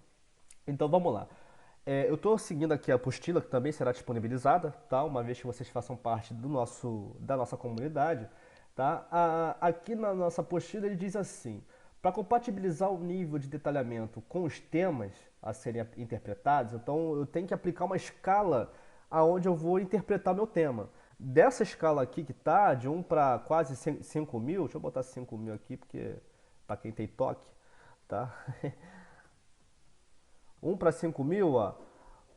Então, vamos lá. Eu estou seguindo aqui a apostila, que também será disponibilizada, tá? Uma vez que vocês façam parte da nossa comunidade, tá? Aqui na nossa apostila ele diz assim: para compatibilizar o nível de detalhamento com os temas a serem interpretados, então eu tenho que aplicar uma escala aonde eu vou interpretar meu tema. Dessa escala aqui que tá de 1 para quase 5.000, deixa eu botar 5.000 aqui porque para quem tem toque, tá? 1 para 5.000, ó,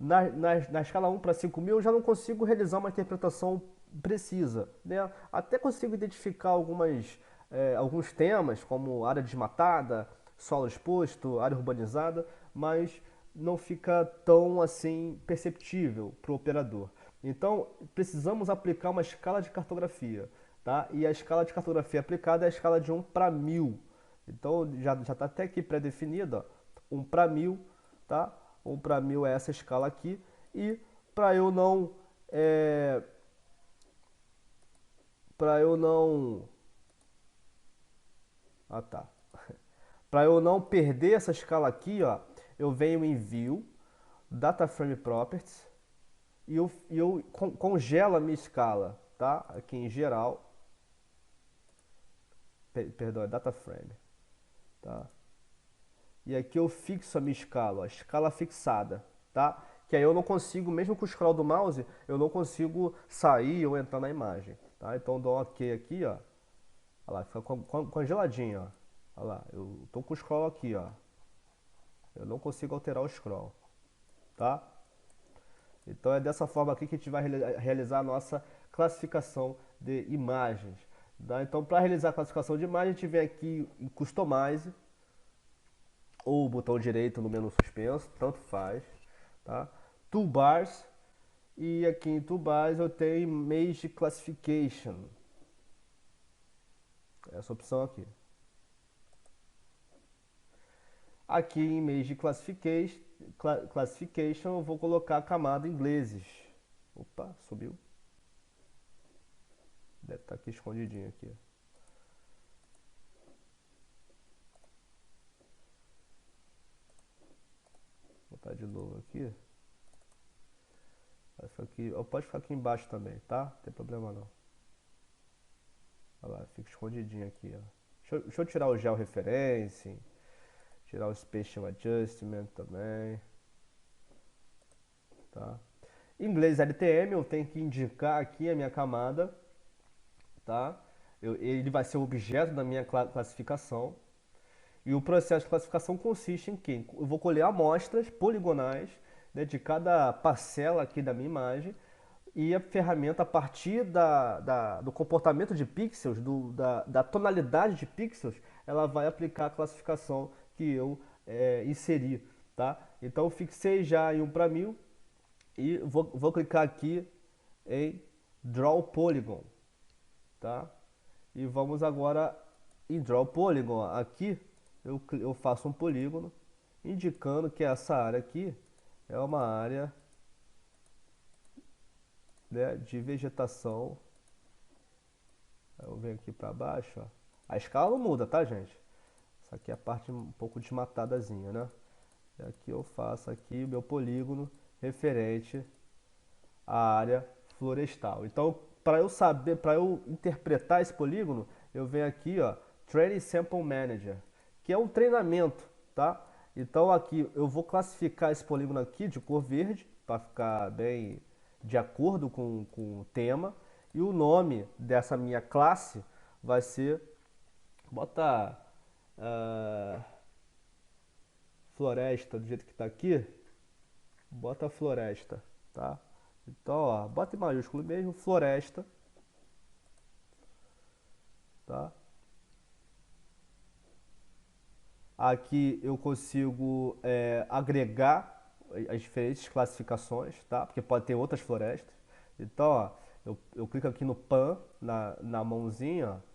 na escala 1 para 5.000 eu já não consigo realizar uma interpretação precisa, né? Até consigo identificar alguns temas, como área desmatada, solo exposto, área urbanizada, mas não fica tão assim perceptível para o operador. Então, precisamos aplicar uma escala de cartografia, tá? E a escala de cartografia aplicada é a escala de 1 para 1.000. Então, já está até aqui pré-definida, 1 para 1.000, tá? 1 para 1.000 é essa escala aqui. E para eu não para eu não tá. Para eu não perder essa escala aqui, ó, eu venho em View, Data Frame Properties e eu congelo a minha escala, tá? Aqui em geral, perdão, é Data Frame, tá? E aqui eu fixo a minha escala, ó, a escala fixada, tá? Que aí eu não consigo, mesmo com o scroll do mouse, eu não consigo sair ou entrar na imagem, tá? Então eu dou um OK aqui, ó. Olha lá, fica congeladinho, ó. Olha lá, eu tô com o scroll aqui, ó. Eu não consigo alterar o scroll, tá? Então é dessa forma aqui que a gente vai realizar a nossa classificação de imagens, tá? Então, para realizar a classificação de imagem, a gente vem aqui em Customize, ou o botão direito no menu suspenso, tanto faz, tá? Toolbars, e aqui em Toolbars eu tenho Image Classification, essa opção aqui. Aqui em Image Classification eu vou colocar a camada ingleses. Opa, subiu. Deve estar aqui escondidinho aqui. Vou botar de novo aqui. Vai ficar aqui. Pode ficar aqui embaixo também, tá? Não tem problema não. Olha lá, fica escondidinho aqui, ó. Deixa eu tirar o Geo Referencing. Tirar o Spatial Adjustment também. Tá? Em inglês LTM eu tenho que indicar aqui a minha camada, tá? Ele vai ser o objeto da minha classificação. E o processo de classificação consiste em que eu vou colher amostras poligonais, né, de cada parcela aqui da minha imagem, e a ferramenta, a partir do comportamento de pixels, da tonalidade de pixels, ela vai aplicar a classificação que eu inseri, tá? Então eu fixei já em 1 para 1.000 e vou clicar aqui em Draw Polygon, tá? E vamos agora em Draw Polygon. Aqui eu faço um polígono indicando que essa área aqui é uma área, né, de vegetação. Eu venho aqui para baixo, ó. A escala não muda, tá, gente? Essa aqui é a parte um pouco desmatadazinha, né? E aqui eu faço aqui o meu polígono referente à área florestal. Então, para eu saber, para eu interpretar esse polígono, eu venho aqui, ó, Training Sample Manager, que é um treinamento, tá? Então aqui eu vou classificar esse polígono aqui de cor verde, para ficar bem de acordo com o tema. E o nome dessa minha classe vai ser, bota ah, floresta do jeito que está aqui, bota floresta, tá? Então, ó, bota em maiúsculo mesmo, floresta, tá? Aqui eu consigo agregar as diferentes classificações, tá? Porque pode ter outras florestas. Então, ó, eu clico aqui no pan, na mãozinha, ó.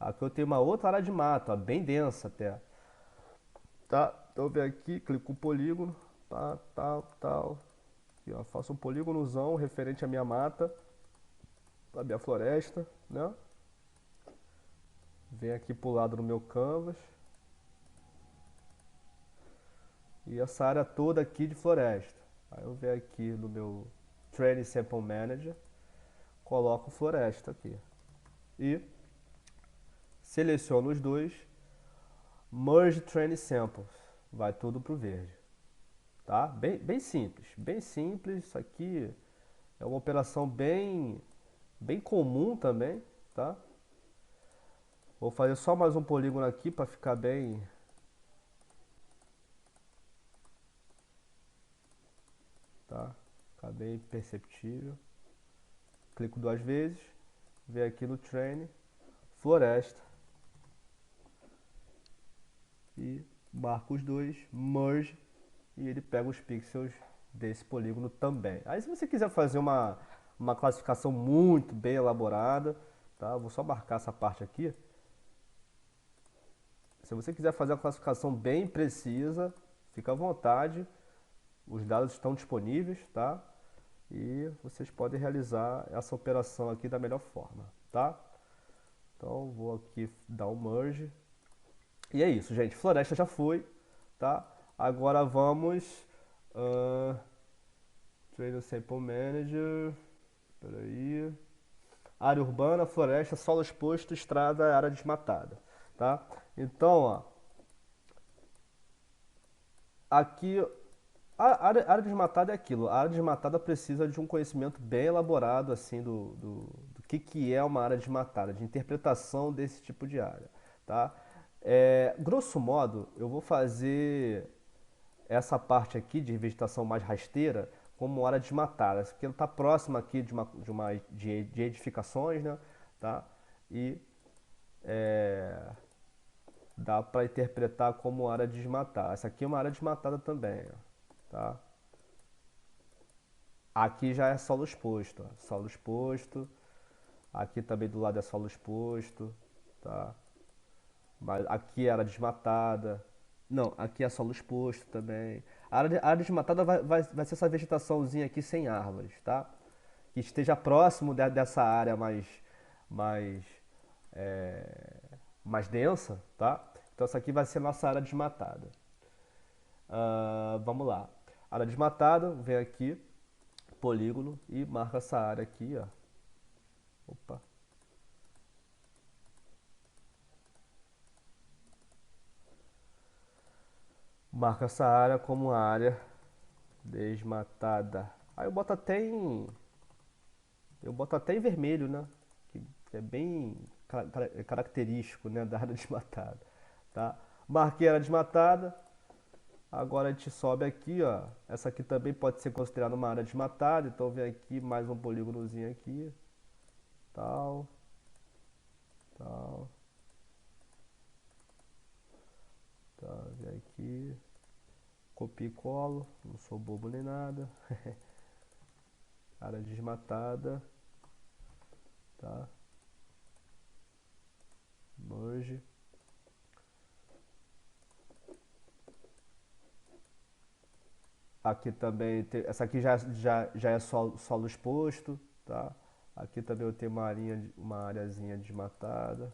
Aqui eu tenho uma outra área de mata, ó, bem densa até. Tá? Então eu venho aqui, clico no polígono, tá, tal, tal. Aqui, ó, faço um polígonozão referente à minha mata, à minha floresta, né? Venho aqui pro lado do meu canvas. E essa área toda aqui de floresta. Aí eu venho aqui no meu Training Sample Manager, coloco floresta aqui. E seleciono os dois, Merge Training Samples. Vai tudo pro verde. Tá? Bem simples. Bem simples. Isso aqui é uma operação bem comum também. Tá? Vou fazer só mais um polígono aqui para ficar bem. Tá? Ficar bem perceptível. Clico duas vezes. Venho aqui no Train, floresta. E marco os dois, merge, e ele pega os pixels desse polígono também. Aí se você quiser fazer uma classificação muito bem elaborada, tá? Vou só marcar essa parte aqui. Se você quiser fazer uma classificação bem precisa, fica à vontade. Os dados estão disponíveis, tá? E vocês podem realizar essa operação aqui da melhor forma, tá? Então vou aqui dar um merge. E é isso, gente. Floresta já foi, tá? Agora vamos... Trader Sample Manager... Peraí... Área urbana, floresta, solo exposto, estrada, área desmatada, tá? Então, ó... Aqui... A área desmatada é aquilo. A área desmatada precisa de um conhecimento bem elaborado, assim, do que é uma área desmatada, de interpretação desse tipo de área, tá? Grosso modo, eu vou fazer essa parte aqui de vegetação mais rasteira como área desmatada, porque ela está próxima aqui de edificações, né? Tá? E dá para interpretar como área desmatada. Essa aqui é uma área desmatada também, ó, tá? Aqui já é solo exposto, ó, solo exposto. Aqui também do lado é solo exposto, tá? Mas aqui é área desmatada. Não, aqui é solo exposto também. A área desmatada vai ser essa vegetaçãozinha aqui sem árvores, tá? Que esteja próximo dessa área mais, é, mais densa, tá? Então essa aqui vai ser nossa área desmatada. Vamos lá. Área desmatada, vem aqui, polígono e marca essa área aqui, ó. Opa. Marca essa área como área desmatada. Aí eu boto até em vermelho, né? Que é bem característico, né, da área desmatada, tá? Marquei a área desmatada. Agora a gente sobe aqui, ó. Essa aqui também pode ser considerada uma área desmatada, então vem aqui mais um polígonozinho aqui, tal, tal, tá, vem aqui, copia e colo, não sou bobo nem nada. Área desmatada. Aqui também tem, essa aqui já é solo exposto, tá? Aqui também eu tenho uma areazinha desmatada,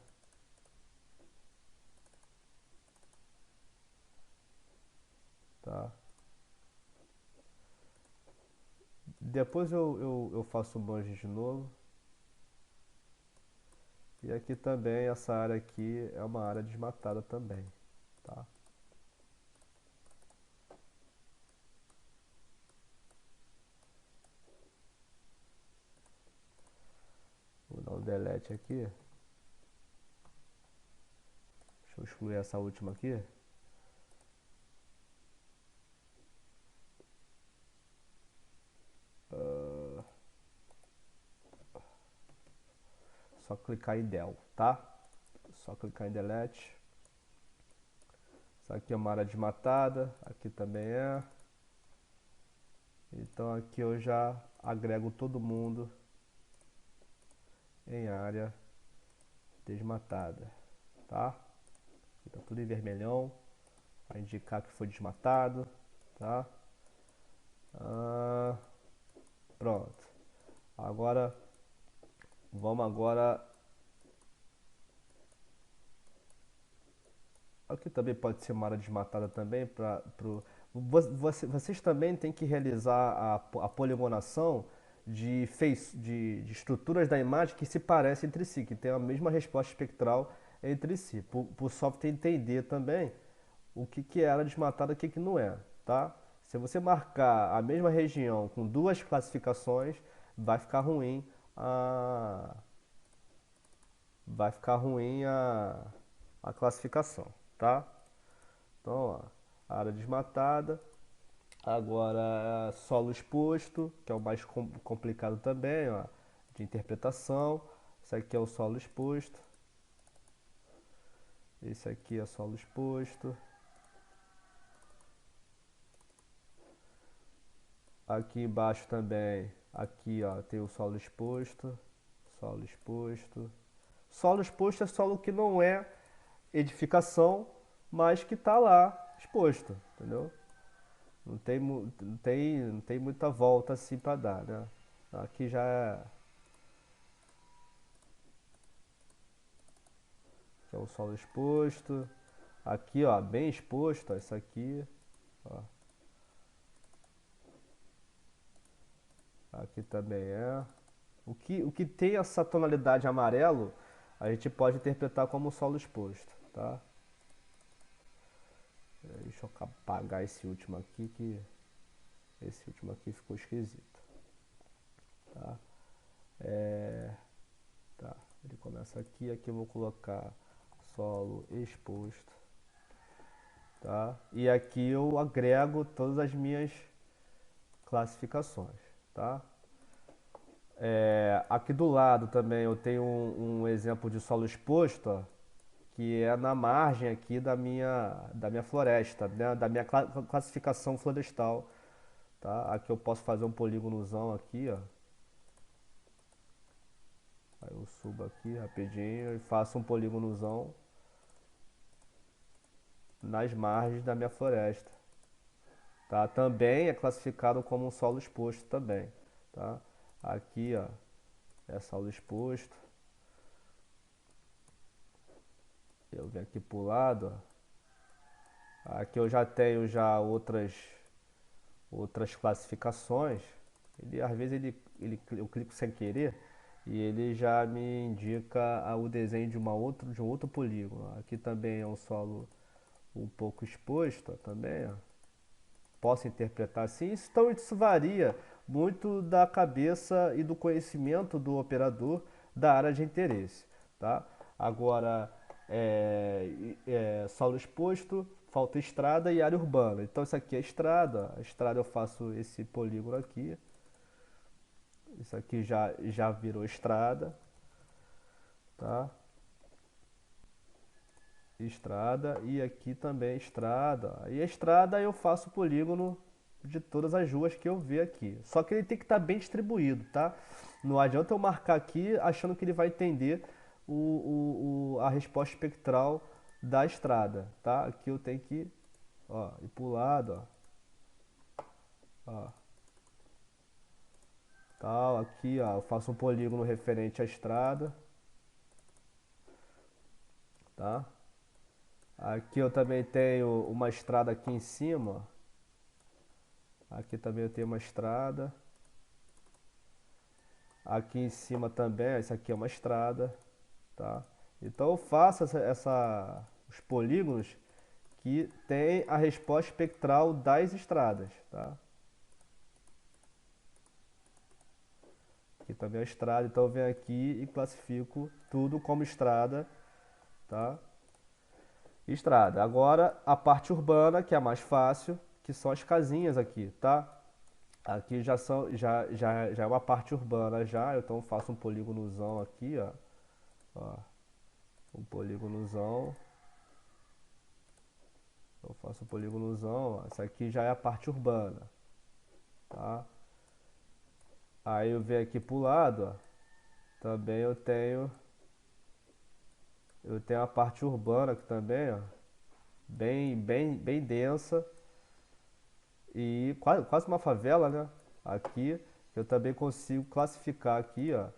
tá? Depois eu faço o banjo de novo. E aqui também, essa área aqui é uma área desmatada também, tá? Vou dar um delete aqui. Deixa eu excluir essa última aqui. Só clicar em del, tá? Só clicar em delete. Essa aqui é uma área desmatada, aqui também é. Então aqui eu já agrego todo mundo em área desmatada, tá? Aqui tá tudo em vermelhão, para indicar que foi desmatado, tá? Ah, pronto. Agora vamos agora. Aqui também pode ser uma área desmatada também para vocês também têm que realizar a poligonação de estruturas da imagem que se parecem entre si, que tem a mesma resposta espectral entre si, para o software entender também o que é área desmatada e o que não é, tá? Se você marcar a mesma região com duas classificações, vai ficar ruim a, vai ficar ruim a classificação, tá? Então, ó, área desmatada. Agora, solo exposto, que é o mais complicado também, ó, de interpretação. Esse aqui é o solo exposto. Esse aqui é solo exposto. Aqui embaixo também, aqui ó, tem o solo exposto. Solo exposto. Solo exposto é solo que não é edificação, mas que está lá exposto, entendeu? Não tem muita volta assim para dar, né? Aqui já é, que é o solo exposto. Aqui, ó, bem exposto, ó, isso aqui, ó. Aqui também é. O que tem essa tonalidade amarelo, a gente pode interpretar como solo exposto, tá? Deixa eu apagar esse último aqui, que esse último aqui ficou esquisito, tá? É, tá, ele começa aqui, aqui eu vou colocar solo exposto, tá? E aqui eu agrego todas as minhas classificações, tá? Aqui do lado também eu tenho um exemplo de solo exposto, ó, que é na margem aqui da minha floresta, né? Da minha classificação florestal, tá? Aqui eu posso fazer um polígonozão aqui, ó. Aí eu subo aqui rapidinho e faço um polígonozão nas margens da minha floresta, tá? Também é classificado como um solo exposto também, tá? Aqui, ó, é solo exposto. Eu venho aqui pro lado, ó. Aqui eu já tenho já outras classificações. Ele às vezes eu clico sem querer e ele já me indica o desenho de um outro polígono. Aqui também é um solo um pouco exposto, ó, também, ó. Posso interpretar assim. Então isso varia muito da cabeça e do conhecimento do operador da área de interesse, tá? Agora, solo exposto, falta estrada e área urbana. Então isso aqui é estrada. A estrada eu faço esse polígono aqui. Isso aqui já virou estrada, tá? Estrada e aqui também estrada. E a estrada eu faço o polígono de todas as ruas que eu ver aqui. Só que ele tem que estar bem distribuído, tá? Não adianta eu marcar aqui achando que ele vai entender a resposta espectral da estrada, tá? Aqui eu tenho que, ó, ir pro lado, ó. Ó, tal, aqui, ó, eu faço um polígono referente à estrada, tá? Aqui eu também tenho uma estrada aqui em cima. Aqui também eu tenho uma estrada. Aqui em cima também, essa aqui é uma estrada, tá? Então eu faço os polígonos que tem a resposta espectral das estradas, tá? Aqui também é estrada, então eu venho aqui e classifico tudo como estrada, tá? Estrada. Agora a parte urbana, que é a mais fácil, que são as casinhas aqui, tá? Aqui já é uma parte urbana já, então eu faço um polígonozão aqui, ó. Ó, um polígonozão. Eu faço um polígonozão, ó. Essa aqui já é a parte urbana, tá? Aí eu venho aqui pro lado, ó. Também eu tenho a parte urbana aqui também, ó. Bem densa. E quase uma favela, né? Aqui eu também consigo classificar aqui, ó,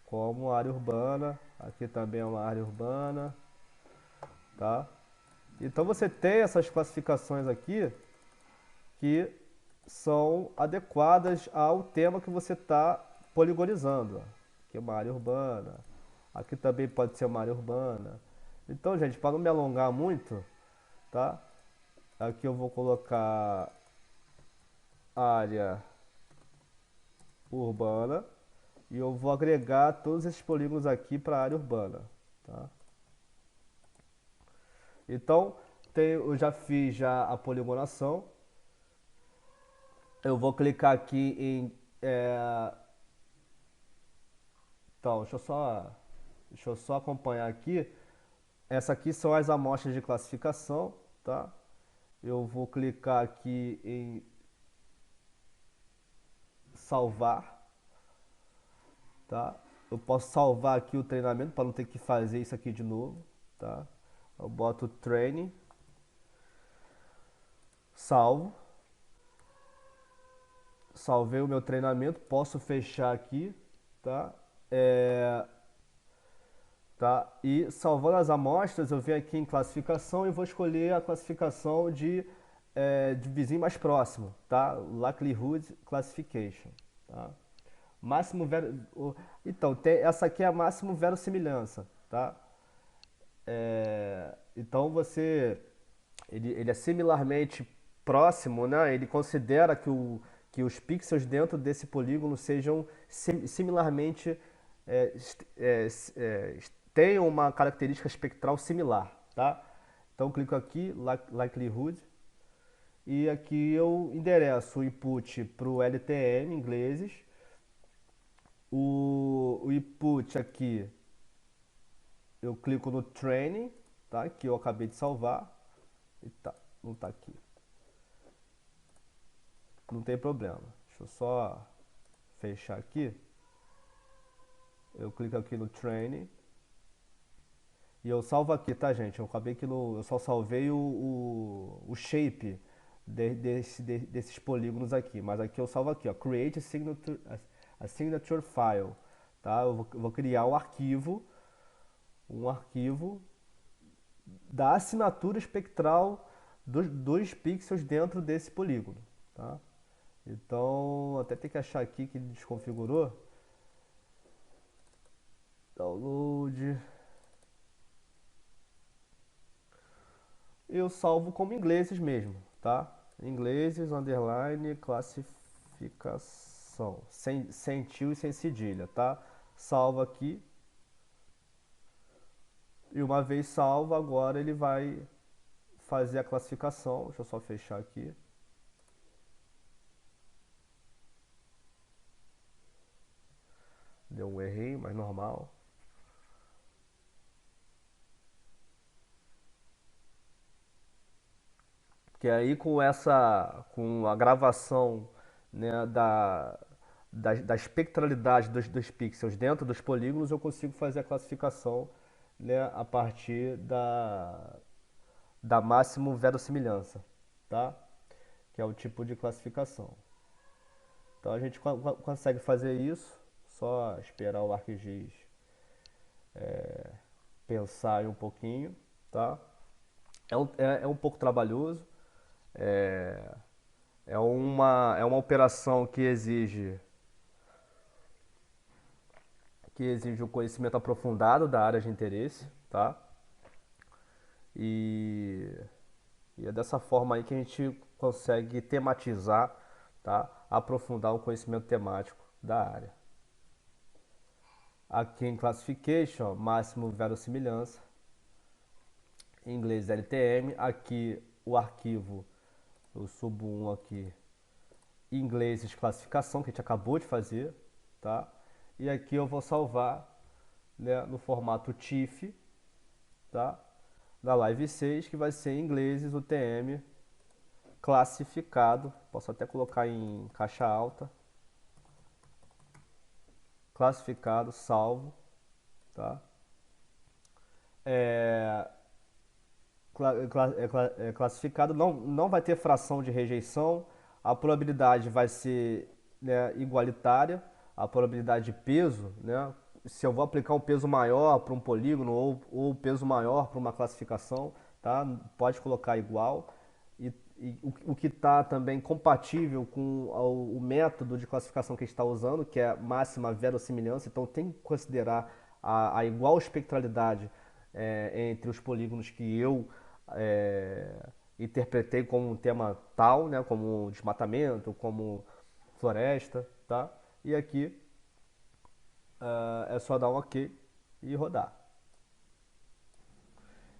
como área urbana. Aqui também é uma área urbana, tá? Então você tem essas classificações aqui que são adequadas ao tema que você está poligonizando. Ó. Aqui é uma área urbana. Aqui também pode ser uma área urbana. Então, gente, para não me alongar muito, tá? Aqui eu vou colocar área urbana e eu vou agregar todos esses polígonos aqui para a área urbana, tá? Então, eu já fiz a poligonação. Eu vou clicar aqui em então, deixa eu só acompanhar aqui. Essa aqui são as amostras de classificação, tá? Eu vou clicar aqui em salvar, tá? Eu posso salvar aqui o treinamento para não ter que fazer isso aqui de novo, tá? Eu boto training, salvo, salvei o meu treinamento, posso fechar aqui, tá? Tá? E salvando as amostras, eu venho aqui em classificação e vou escolher a classificação de vizinho mais próximo, tá? Likelihood Classification, tá? Máximo vero... Então, essa aqui é a máximo verossimilhança, tá? Então ele é similarmente próximo, né? Ele considera que os pixels dentro desse polígono sejam similarmente tenham uma característica espectral similar, tá? Então clico aqui, likelihood, e aqui eu endereço o input para o LTM ingleses, o input aqui eu clico no training, tá? Que eu acabei de salvar. E tá, não tá aqui. Não tem problema. Deixa eu só fechar aqui. Eu clico aqui no training. E eu salvo aqui, tá, gente? Eu acabei que eu só salvei o shape desses polígonos aqui. Mas aqui eu salvo aqui, ó. Create a signature file. Tá? Eu vou criar um arquivo da assinatura espectral dos pixels dentro desse polígono, tá? Então, até tem que achar aqui que ele desconfigurou. Download. Eu salvo como ingleses mesmo, tá? Ingleses, underline, classificação. Sem tio e sem cedilha, tá? Salvo aqui. E uma vez salvo, agora ele vai fazer a classificação. Deixa eu só fechar aqui. Deu um errinho, mas normal. Que aí com a gravação, né, da espectralidade dos pixels dentro dos polígonos, eu consigo fazer a classificação, né, a partir da máximo verossimilhança, tá? Que é o tipo de classificação. Então a gente consegue fazer isso, só esperar o ArcGIS pensar aí um pouquinho, tá? É um pouco trabalhoso, é, é uma operação que exige um conhecimento aprofundado da área de interesse, tá? E, e é dessa forma aí que a gente consegue tematizar, tá? Aprofundar o conhecimento temático da área. Aqui em Classification, máximo verossimilhança, em inglês LTM, aqui o arquivo, eu subo um aqui, em inglês de classificação, que a gente acabou de fazer, tá? E aqui eu vou salvar, né, no formato TIFF, tá? Da Live 6, que vai ser em inglês o TM classificado, posso até colocar em caixa alta, classificado, salvo, tá? É, classificado, não vai ter fração de rejeição, a probabilidade vai ser, né, igualitária, a probabilidade de peso, né, se eu vou aplicar um peso maior para um polígono ou peso maior para uma classificação, tá, pode colocar igual, e o que está também compatível com o método de classificação que a gente está usando, que é máxima verossimilhança, então tem que considerar a igual espectralidade entre os polígonos que eu interpretei como um tema tal, né, como desmatamento, como floresta, tá? E aqui é só dar um OK e rodar.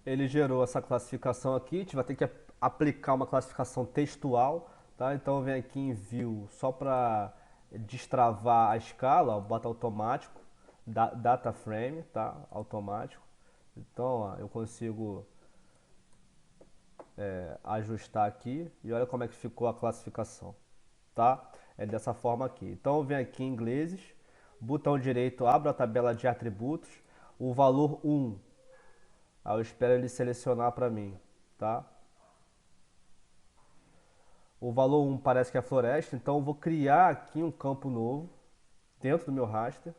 Ele gerou essa classificação aqui, a gente vai ter que aplicar uma classificação textual, tá? Então vem aqui em View só para destravar a escala, ó, bota automático, data frame, tá? Automático. Então, ó, eu consigo ajustar aqui e olha como é que ficou a classificação, tá? É dessa forma aqui. Então eu venho aqui em ingleses, botão direito, abro a tabela de atributos, o valor 1, aí eu espero ele selecionar para mim, tá? O valor 1 parece que é floresta, então eu vou criar aqui um campo novo dentro do meu raster,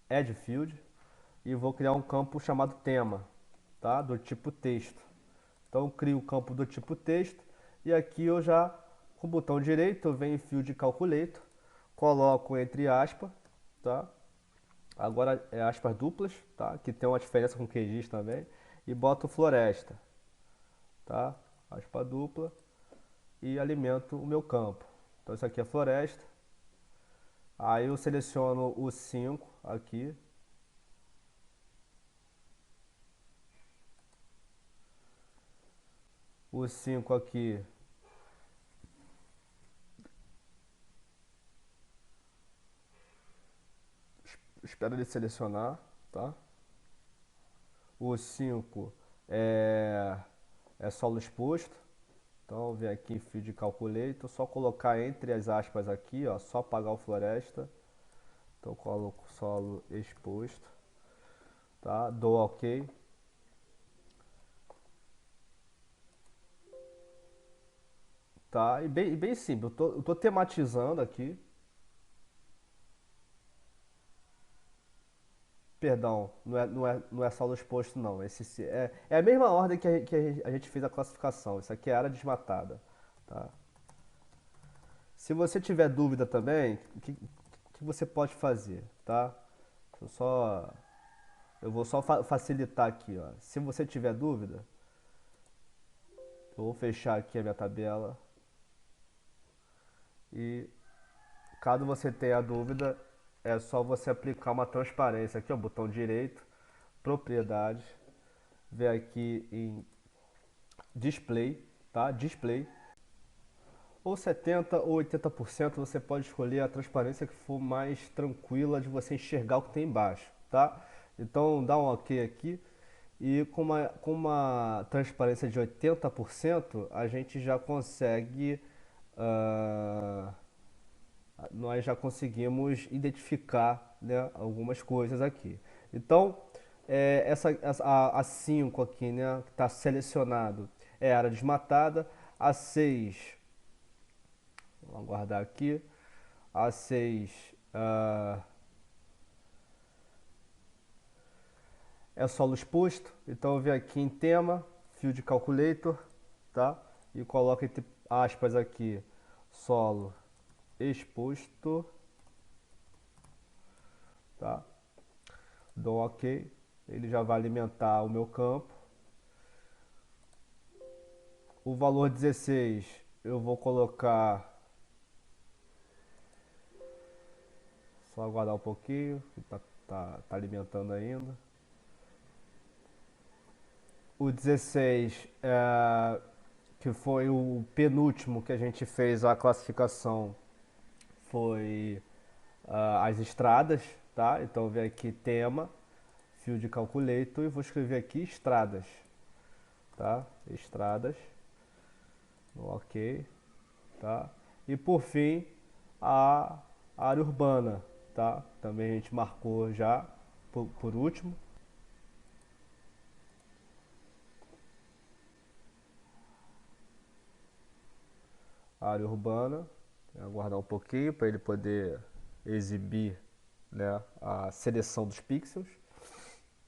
add field, e vou criar um campo chamado tema, tá? Do tipo texto. Então eu crio o campo do tipo texto e aqui eu já, com o botão direito, eu venho em Field Calculator, coloco entre aspas, tá? Agora é aspas duplas, tá? Que tem uma diferença com QGIS também, e boto floresta, tá? Aspa dupla e alimento o meu campo. Então isso aqui é floresta. Aí eu seleciono o 5 aqui. O 5 aqui espero ele selecionar, tá? O 5 é solo exposto. Então vem aqui em Field Calculator, só colocar entre as aspas aqui, ó, só apagar o floresta. Então coloco solo exposto, tá? Dou OK. Tá? E bem simples, eu tô tematizando aqui. Perdão, não é solo exposto não. É a mesma ordem que a gente fez a classificação. Isso aqui é área desmatada, tá? Se você tiver dúvida também, que você pode fazer, tá? Eu vou só facilitar aqui, ó. Se você tiver dúvida, eu vou fechar aqui a minha tabela. E caso você tenha dúvida, é só você aplicar uma transparência aqui, ó, botão direito, propriedades, ver aqui em display, tá? Display. Ou 70 ou 80%, você pode escolher a transparência que for mais tranquila de você enxergar o que tem embaixo, tá? Então dá um OK aqui. E com uma transparência de 80%, a gente já consegue, nós já conseguimos identificar, né, algumas coisas aqui. Então, a 5 aqui, né, que está selecionado, é área desmatada. A 6, vamos aguardar aqui. A6 é solo exposto, então eu venho aqui em tema, Field Calculator, tá? E coloco entre aspas aqui, solo exposto, tá? Dou OK, ele já vai alimentar o meu campo. O valor 16 eu vou colocar, só aguardar um pouquinho, que tá alimentando ainda. O 16, que foi o penúltimo que a gente fez a classificação, foi as estradas, tá? Então eu venho aqui tema, Field Calculator e vou escrever aqui estradas, tá? Estradas, OK, tá? E por fim, a área urbana, tá? Também a gente marcou já por último. Área urbana, aguardar um pouquinho para ele poder exibir, né, a seleção dos pixels,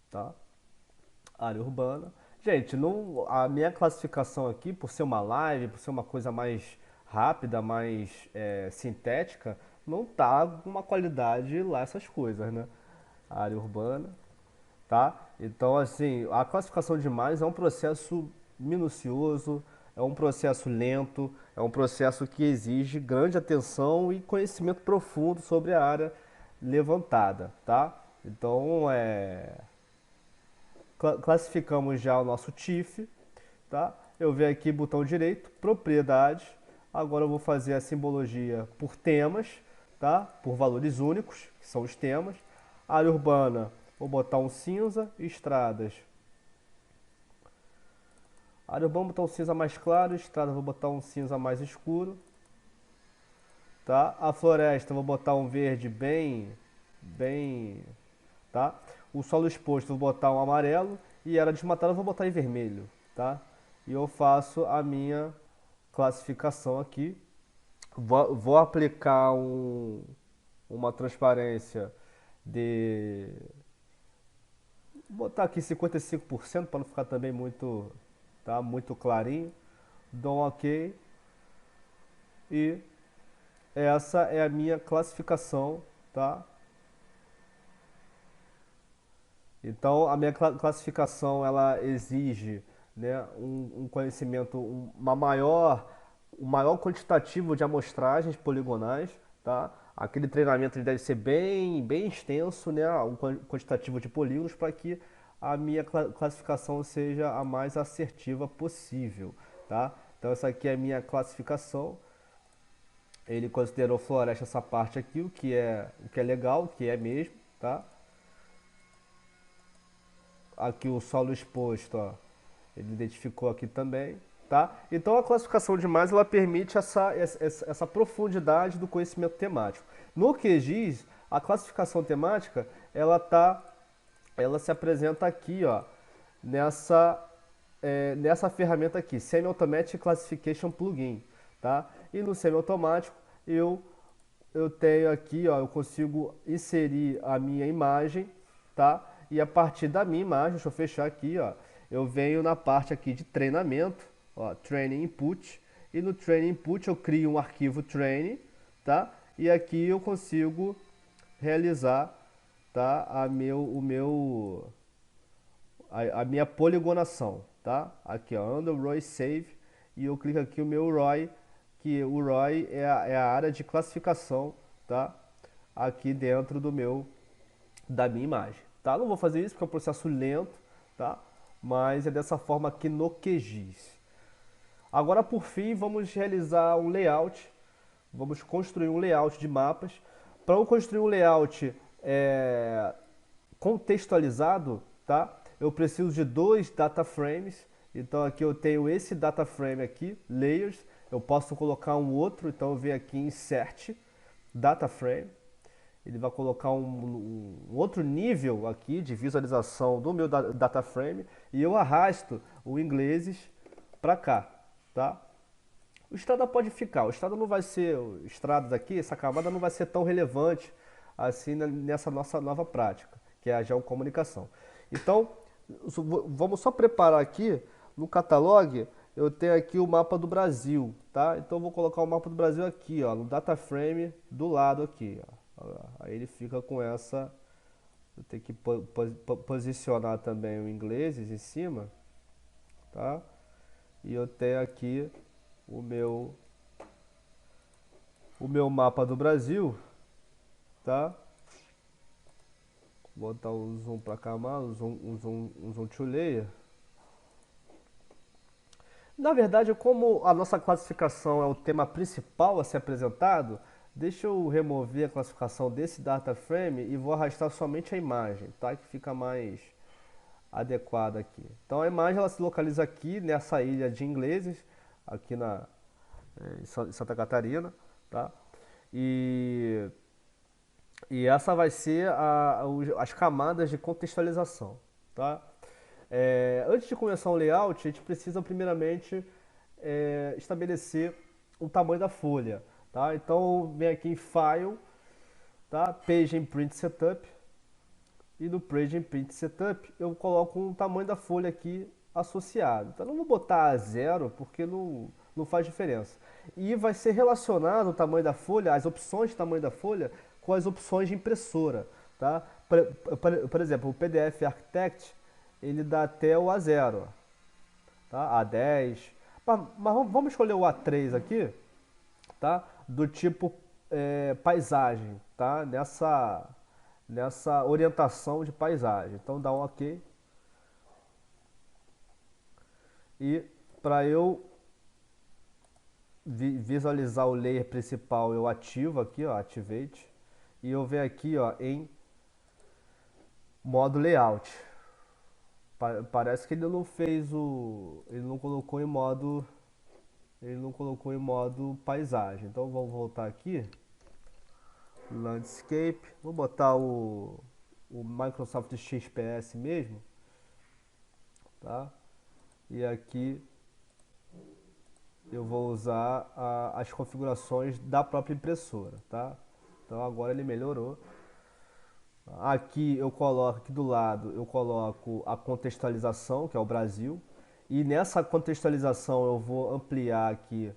tá? Área urbana. Gente, não, a minha classificação aqui, por ser uma live, por ser uma coisa mais rápida, mais sintética, não tá com uma qualidade lá essas coisas, né? Área urbana, tá? Então, assim, a classificação de imagens é um processo minucioso, é um processo lento, é um processo que exige grande atenção e conhecimento profundo sobre a área levantada, tá? Então, classificamos já o nosso TIFF, tá? Eu venho aqui, botão direito, propriedades. Agora eu vou fazer a simbologia por temas, tá? Por valores únicos, que são os temas. Área urbana, vou botar um cinza. Estradas. Área urbana, vou botar um cinza mais claro. Estrada, vou botar um cinza mais escuro. Tá? A floresta, vou botar um verde bem, tá? O solo exposto, vou botar um amarelo. E área desmatada, vou botar em vermelho, tá? E eu faço a minha classificação aqui. Vou aplicar uma transparência de... Vou botar aqui 55% para não ficar também muito, tá, muito clarinho. Dou um OK. E essa é a minha classificação, tá? Então a minha classificação ela exige, né, um conhecimento, um maior quantitativo de amostragens poligonais, tá? Aquele treinamento ele deve ser bem extenso, né, um quantitativo de polígonos para que a minha classificação seja a mais assertiva possível, tá? Então essa aqui é a minha classificação. Ele considerou floresta essa parte aqui, o que é legal, o que é mesmo, tá? Aqui o solo exposto, ó, ele identificou aqui também, tá? Então a classificação de imagens ela permite essa profundidade do conhecimento temático. No QGIS, a classificação temática ela se apresenta aqui, ó, nessa ferramenta aqui, Semi Automatic Classification Plugin, tá? E no semi-automático eu tenho aqui, ó, eu consigo inserir a minha imagem, tá? E a partir da minha imagem, deixa eu fechar aqui, ó, eu venho na parte aqui de treinamento, ó, Training Input, e no Training Input eu crio um arquivo Training, tá? E aqui eu consigo realizar, tá, a minha poligonação, tá? Aqui, ó, under ROI Save, e eu clico aqui o meu ROI, que o ROI é a área de classificação, tá? Aqui dentro da minha imagem, tá? Não vou fazer isso porque é um processo lento, tá? Mas é dessa forma aqui no QGIS. Agora, por fim, vamos realizar um layout. Vamos construir um layout de mapas. Para eu construir um layout contextualizado, tá? Eu preciso de 2 data frames. Então aqui eu tenho esse data frame aqui, layers. Eu posso colocar um outro, então eu venho aqui em insert data frame. Ele vai colocar um outro nível aqui de visualização do meu data frame e eu arrasto o ingleses para cá, tá? O estrada pode ficar, o estrada não vai ser, o estrada daqui, essa camada não vai ser tão relevante assim nessa nossa nova prática, que é a geocomunicação. Então, vamos só preparar aqui, no catalog, eu tenho aqui o mapa do Brasil, tá? Então eu vou colocar o mapa do Brasil aqui, ó, no data frame do lado aqui, ó. Aí ele fica com essa, eu tenho que posicionar também o inglês em cima, tá? E eu tenho aqui o meu mapa do Brasil, tá? Vou botar o zoom pra cá mais, um zoom to layer. Na verdade, como a nossa classificação é o tema principal a ser apresentado, deixa eu remover a classificação desse data frame e vou arrastar somente a imagem, tá? Que fica mais adequada aqui. Então a imagem ela se localiza aqui nessa ilha de ingleses, aqui em Santa Catarina, tá? E, e essa vai ser as camadas de contextualização, tá? Antes de começar um layout, a gente precisa primeiramente estabelecer o tamanho da folha, tá? Então vem aqui em File, tá? Page and Print Setup, e no Page and Print Setup eu coloco um tamanho da folha aqui associado. Então não vou botar a 0 porque não faz diferença. E vai ser relacionado o tamanho da folha, as opções de tamanho da folha, com as opções de impressora, tá? Por exemplo, o PDF Architect ele dá até o A0, tá? A10. Mas vamos escolher o A3 aqui, tá? Do tipo paisagem, tá? Nessa orientação de paisagem. Então dá um OK. E para eu visualizar o layer principal, eu ativo aqui, ó, Activate. E eu venho aqui, ó, em modo Layout. Parece que ele não fez ele não colocou em modo paisagem. Então vamos voltar aqui, Landscape, vou botar o Microsoft XPS mesmo, tá? E aqui eu vou usar as configurações da própria impressora, tá? Então agora ele melhorou. Aqui eu coloco, aqui do lado, eu coloco a contextualização, que é o Brasil. E nessa contextualização eu vou ampliar aqui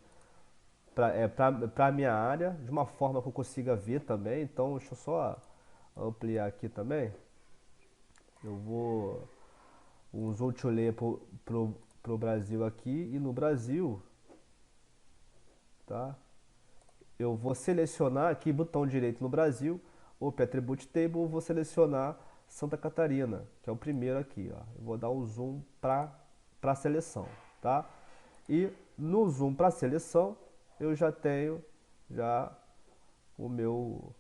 para a minha área, de uma forma que eu consiga ver também. Então deixa eu só ampliar aqui também. Eu vou um zoom to layer pro Brasil aqui. E no Brasil, tá? Eu vou selecionar aqui, botão direito no Brasil, Open Attribute Table, vou selecionar Santa Catarina, que é o primeiro aqui, ó. Eu vou dar um zoom para a seleção, tá? E no zoom para seleção, eu já tenho o meu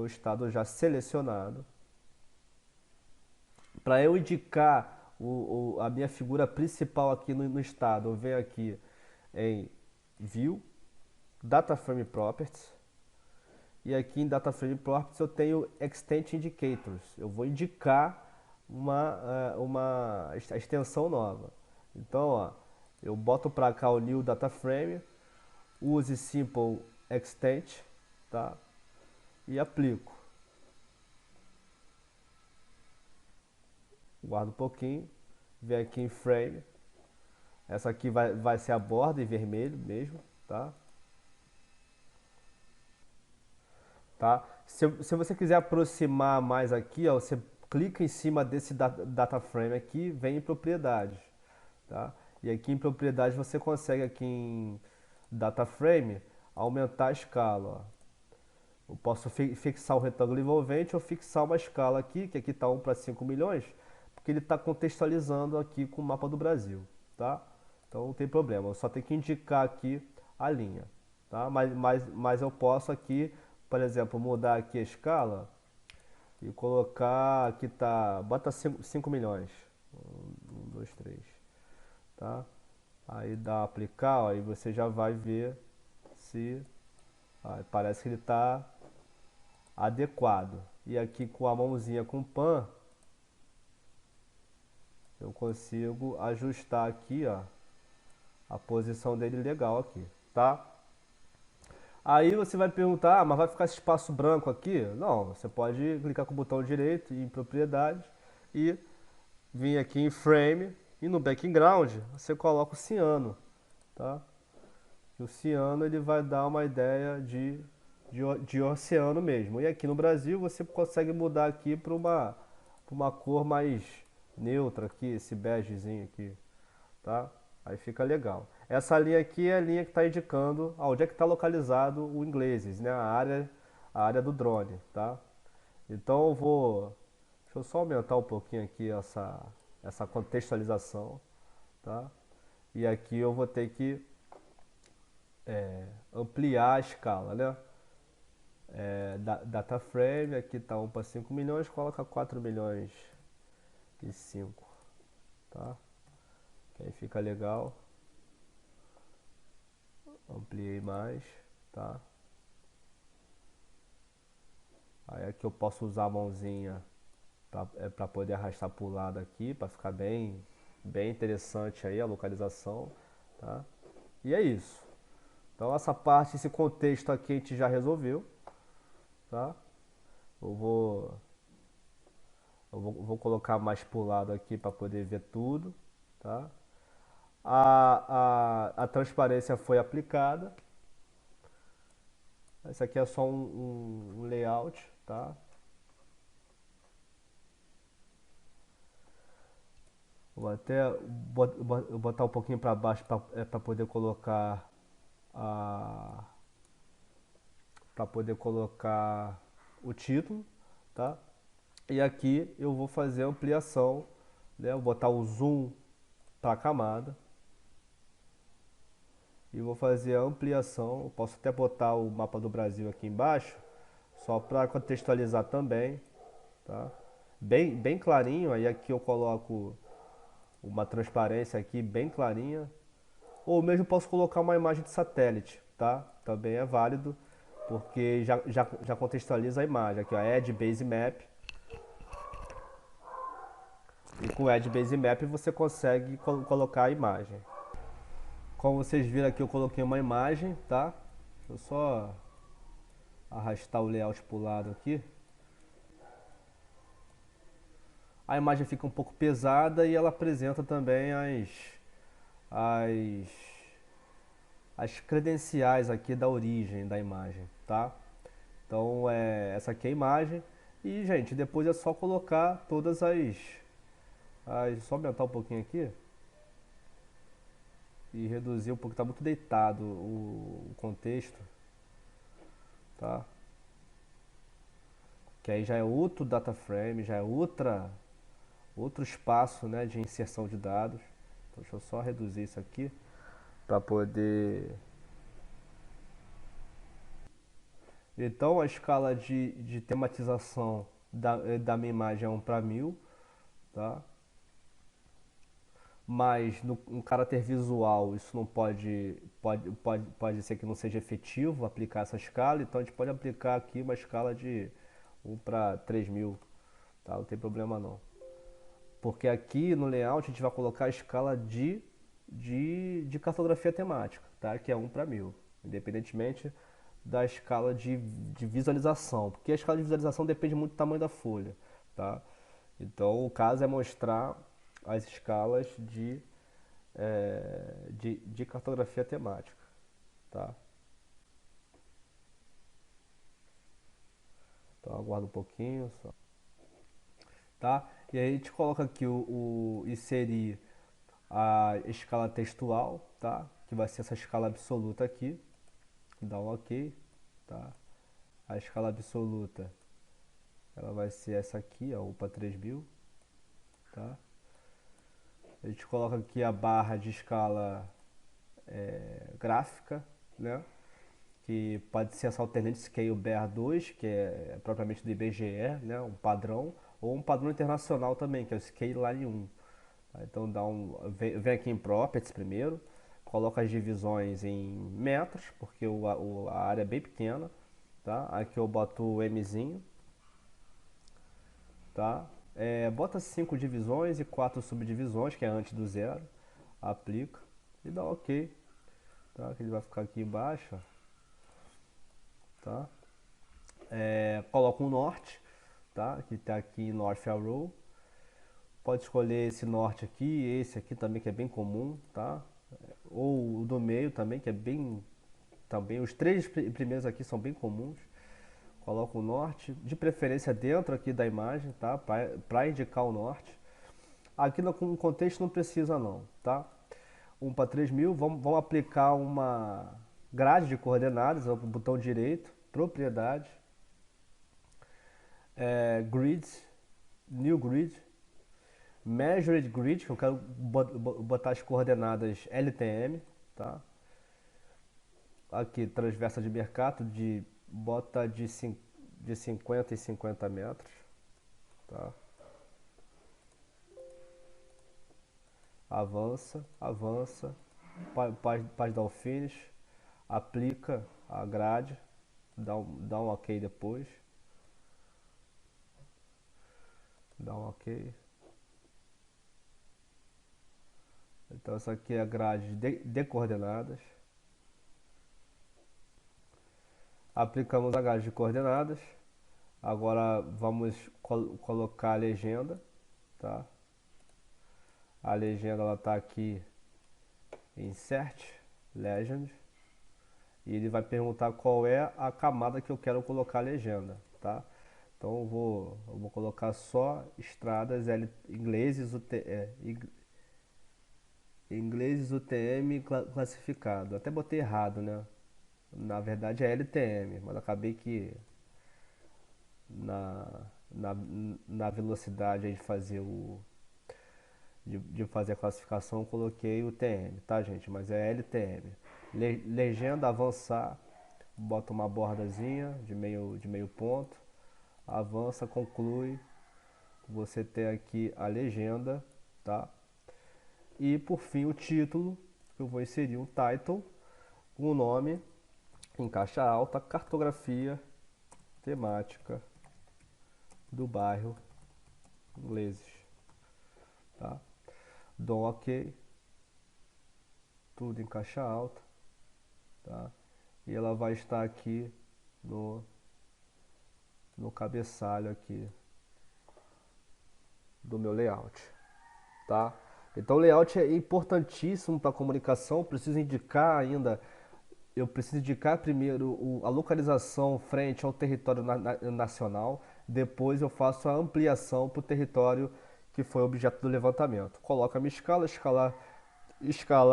estado já selecionado. Para eu indicar a minha figura principal aqui no estado, eu venho aqui em View, Data Frame Properties. E aqui em Data Frame Properties eu tenho Extent Indicators. Eu vou indicar uma extensão nova. Então, ó, eu boto para cá o New Data Frame, use Simple Extent, tá? E aplico. Guardo um pouquinho, vem aqui em Frame. Essa aqui vai ser a borda em vermelho mesmo, tá? Tá? Se você quiser aproximar mais aqui, ó, você clica em cima desse data frame aqui, vem em propriedades, tá? E aqui em propriedades você consegue aqui em data frame aumentar a escala, ó. Eu posso fixar o retângulo envolvente ou fixar uma escala aqui, que aqui está 1 para 5 milhões, porque ele está contextualizando aqui com o mapa do Brasil, tá? Então não tem problema, eu só tenho que indicar aqui a linha, tá? Mas eu posso aqui, por exemplo, mudar aqui a escala e colocar, aqui tá, bota 5 milhões, 1, 2, 3, tá? Aí dá aplicar, ó, e você já vai ver se, parece que ele está adequado. E aqui com a mãozinha com pan, eu consigo ajustar aqui, ó, a posição dele legal aqui, tá? Aí você vai perguntar, mas vai ficar esse espaço branco aqui? Não, você pode clicar com o botão direito em propriedades e vir aqui em frame e no background você coloca o ciano, tá? O ciano ele vai dar uma ideia de oceano mesmo. E aqui no Brasil você consegue mudar aqui pra uma cor mais neutra aqui, esse begezinho aqui, tá? Aí fica legal. Essa linha aqui é a linha que está indicando onde é que está localizado o ingleses, né? A área do drone, tá? Então eu vou, deixa eu só aumentar um pouquinho aqui essa contextualização, tá? E aqui eu vou ter que ampliar a escala, né? Data frame, aqui está 1 para 5 milhões, coloca 4 milhões e 5, tá? Que aí fica legal. Ampliei mais, tá? Aí aqui eu posso usar a mãozinha para poder arrastar para o lado aqui, para ficar bem interessante aí a localização, tá? E é isso. Então essa parte, esse contexto aqui a gente já resolveu, tá? Eu vou, vou colocar mais pro lado aqui para poder ver tudo, tá? A transparência foi aplicada. Esse aqui é só um layout, tá? Vou até botar um pouquinho para baixo para poder colocar a para poder colocar o título, tá? E aqui eu vou fazer a ampliação, né? Vou botar o zoom para a camada e vou fazer a ampliação. Eu posso até botar o mapa do Brasil aqui embaixo, só para contextualizar também, tá? Bem clarinho. Aí aqui eu coloco uma transparência aqui bem clarinha, ou mesmo posso colocar uma imagem de satélite, tá? Também é válido, porque já contextualiza a imagem. Aqui, ó, Add Base Map. E com o Add Base Map você consegue colocar a imagem. Como vocês viram aqui, eu coloquei uma imagem, tá? Deixa eu só arrastar o layout pro lado aqui. A imagem fica um pouco pesada e ela apresenta também as, as credenciais aqui da origem da imagem, tá? Então, essa aqui é a imagem. E, gente, depois é só colocar todas só aumentar um pouquinho aqui. E reduzir um pouco, tá muito deitado o contexto, tá? Que aí já é outro data frame, já é outro espaço, né, de inserção de dados. Então, deixa eu só reduzir isso aqui para poder. Então a escala de tematização da minha imagem é 1 para 1000, tá? Mas no caráter visual isso não pode ser que não seja efetivo aplicar essa escala, então a gente pode aplicar aqui uma escala de 1 para 3000, tá? Não tem problema não. Porque aqui no layout a gente vai colocar a escala de cartografia temática, tá? Que é 1 para 1000, independentemente da escala de visualização, porque a escala de visualização depende muito do tamanho da folha, tá? Então o caso é mostrar as escalas de cartografia temática, tá? Então aguarda um pouquinho só, tá? E aí a gente coloca aqui o inserir a escala textual, tá? Que vai ser essa escala absoluta aqui, dá um OK, tá? A escala absoluta ela vai ser essa aqui, ó, UPA 3000, tá? A gente coloca aqui a barra de escala gráfica, né? Que pode ser essa Alternate Scale BR2, que é propriamente do IBGE, né? Um padrão, ou um padrão internacional também, que é o Scaline 1. Tá? Então vem aqui em Properties primeiro, coloca as divisões em metros, porque a área é bem pequena, tá? Aqui eu boto o Mzinho, tá? Bota 5 divisões e 4 subdivisões, que é antes do zero, aplica e dá OK. tá? Que ele vai ficar aqui embaixo, ó, tá? Coloca um norte, tá? Que tá aqui North Arrow. Pode escolher esse norte aqui, esse aqui também que é bem comum, tá? Ou o do meio também, que é bem também. Os três primeiros aqui são bem comuns. Coloca o norte, de preferência dentro aqui da imagem, tá? Para indicar o norte. Aqui no contexto não precisa não, tá? 1 para 3000, vamos aplicar uma grade de coordenadas, o botão direito, propriedade, grid, new grid, measured grid, que eu quero botar as coordenadas LTM, tá? Aqui, transversa de mercado, bota de 50 em 50 metros, tá? Avança, avança, faz dar o finish, aplica a grade, dá um ok depois, dá um ok. Então essa aqui é a grade de coordenadas. Aplicamos a grade de coordenadas. Agora vamos colocar a legenda, tá? A legenda ela tá aqui em Insert Legend e ele vai perguntar qual é a camada que eu quero colocar a legenda, tá? Então eu vou colocar só estradas ingleses, ingleses UTM classificado. Até botei errado, né? Na verdade é LTM, mas acabei que na, na, na velocidade aí de fazer a classificação eu coloquei o TM, tá gente? Mas é LTM. Legenda avançar, bota uma bordazinha de meio ponto, avança, conclui. Você tem aqui a legenda, tá? E por fim o título, eu vou inserir um title, um nome em caixa alta, cartografia temática do bairro Ingleses, tá? Dou ok, tudo em caixa alta, tá? E ela vai estar aqui no cabeçalho aqui do meu layout, tá? Então o layout é importantíssimo para a comunicação. Eu preciso indicar primeiro a localização frente ao território nacional, depois eu faço a ampliação para o território que foi objeto do levantamento. Coloco a minha escala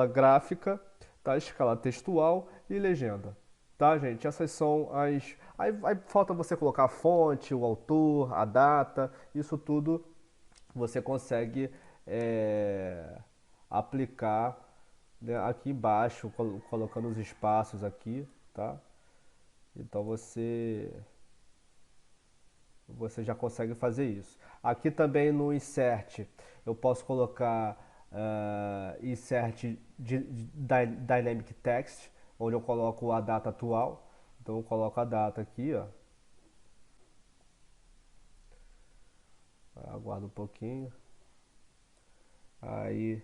gráfica, tá? Escala textual e legenda. Tá, gente? Essas são as. Aí falta você colocar a fonte, o autor, a data, isso tudo você consegue é, aplicar, né, aqui embaixo, colocando os espaços aqui, tá? Então você já consegue fazer isso. Aqui também no insert eu posso colocar insert dynamic text, onde eu coloco a data atual. Então eu coloco a data aqui, ó. Aguardo um pouquinho. Aí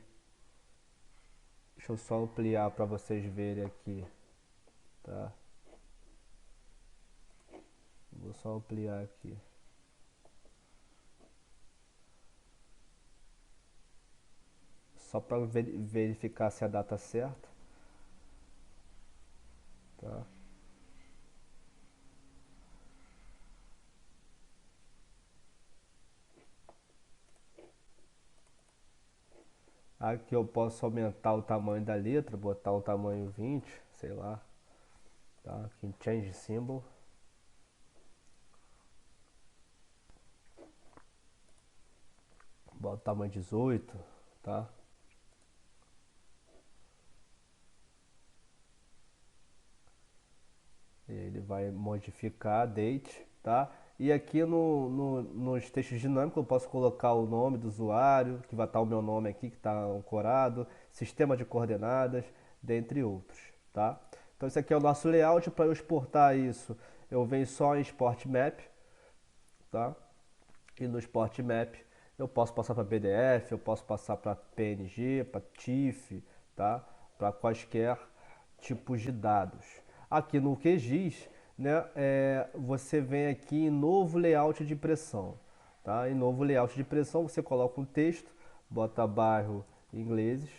deixa eu só ampliar para vocês verem aqui, tá? Vou só ampliar aqui. Só para verificar se a data certa, tá? Aqui eu posso aumentar o tamanho da letra, botar o tamanho 20, sei lá, tá? Aqui em Change Symbol. Bota o tamanho 18, tá? E ele vai modificar a date, tá? E aqui nos textos dinâmicos eu posso colocar o nome do usuário, que vai estar o meu nome aqui, que está ancorado, sistema de coordenadas, dentre outros, tá? Então esse aqui é o nosso layout. Para eu exportar isso, eu venho só em Export Map, tá? E no Export Map eu posso passar para PDF, eu posso passar para PNG, para TIFF, tá? Para quaisquer tipos de dados. Aqui no QGIS, né, você vem aqui em novo layout de impressão. Tá? Em novo layout de impressão, você coloca um texto, bota bairro ingleses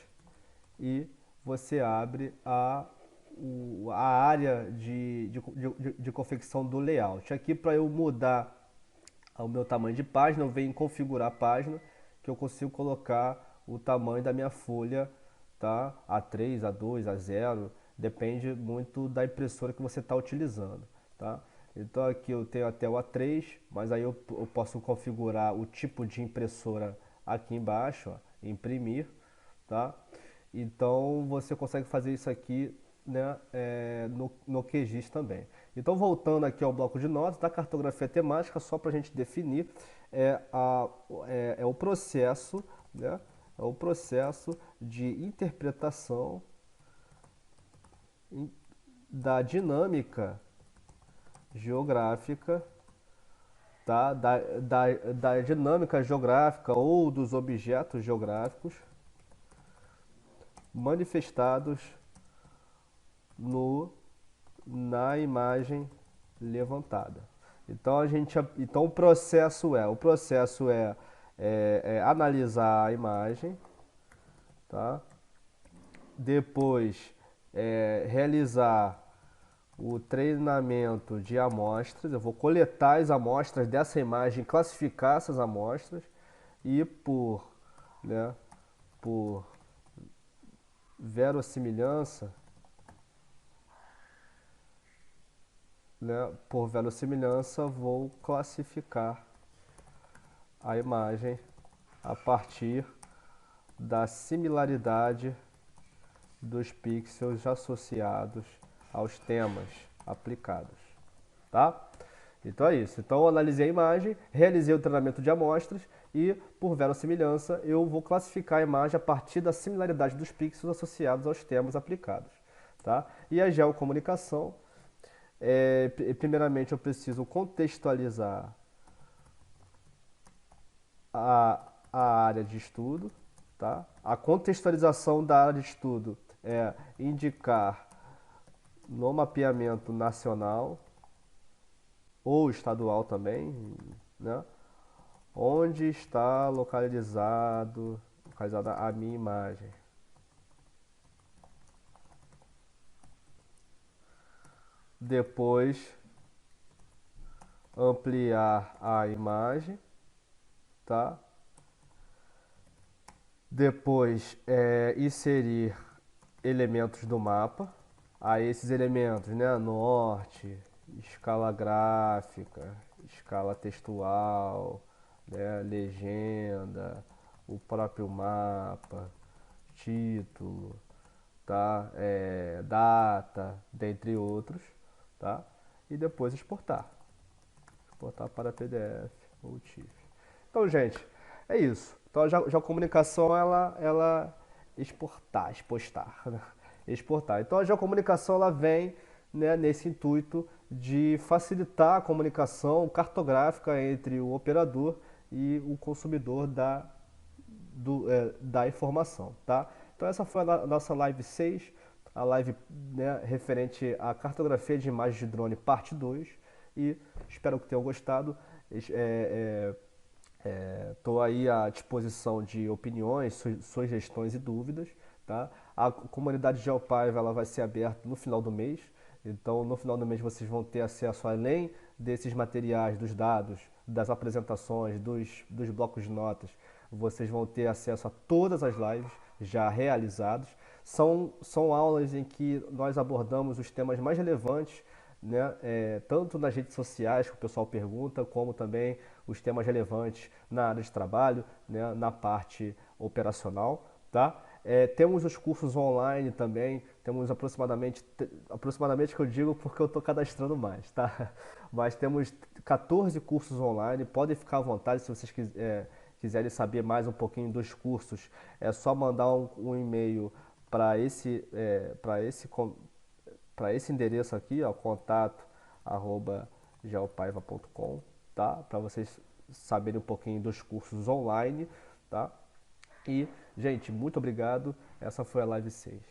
e você abre a área de confecção do layout. Aqui, para eu mudar o meu tamanho de página, eu venho em configurar a página, que eu consigo colocar o tamanho da minha folha, tá? A3, A2, A0, depende muito da impressora que você está utilizando, tá? Então aqui eu tenho até o A3, mas aí eu posso configurar o tipo de impressora aqui embaixo, ó, imprimir, tá? Então você consegue fazer isso aqui, né, no QGIS também. Então voltando aqui ao bloco de notas da cartografia temática, só para a gente definir, é o processo, né, é o processo de interpretação da dinâmica geográfica, tá? Da dinâmica geográfica ou dos objetos geográficos manifestados no, na imagem levantada. Então o processo é analisar a imagem, tá? Depois realizar o treinamento de amostras. Eu vou coletar as amostras dessa imagem, classificar essas amostras e né, por verossimilhança, vou classificar a imagem a partir da similaridade dos pixels associados aos temas aplicados, tá? Então é isso. Então eu analisei a imagem, realizei o treinamento de amostras e, por verossimilhança, eu vou classificar a imagem a partir da similaridade dos pixels associados aos temas aplicados, tá? E a geocomunicação, primeiramente eu preciso contextualizar a área de estudo, tá? A contextualização da área de estudo é indicar no mapeamento nacional ou estadual também, né? Onde está localizada a minha imagem. Depois, ampliar a imagem, tá? Depois, inserir elementos do mapa. Aí esses elementos, né? Norte, escala gráfica, escala textual, né? Legenda, o próprio mapa, título, tá? Data, dentre outros, tá? E depois exportar para PDF ou TIFF. Então, gente, é isso. Então, já a comunicação, ela exportar, né? Exportar. Então, a geocomunicação, ela vem, né, nesse intuito de facilitar a comunicação cartográfica entre o operador e o consumidor da informação, tá? Então, essa foi a nossa live 6, a live, né, referente à cartografia de imagens de drone, parte 2, e espero que tenham gostado. Estou aí à disposição de opiniões, sugestões e dúvidas, tá? A comunidade Geopaiva, ela vai ser aberta no final do mês, então no final do mês vocês vão ter acesso, além desses materiais, dos dados, das apresentações, dos blocos de notas, vocês vão ter acesso a todas as lives já realizadas. São aulas em que nós abordamos os temas mais relevantes, né, tanto nas redes sociais que o pessoal pergunta, como também os temas relevantes na área de trabalho, né, na parte operacional, tá? Temos os cursos online também, temos aproximadamente que eu digo porque eu estou cadastrando mais, tá? Mas temos 14 cursos online, podem ficar à vontade se vocês quiserem saber mais um pouquinho dos cursos, é só mandar um e-mail para esse endereço aqui, ó, contato@geopaiva.com, tá? Para vocês saberem um pouquinho dos cursos online, tá? E, gente, muito obrigado. Essa foi a live 6.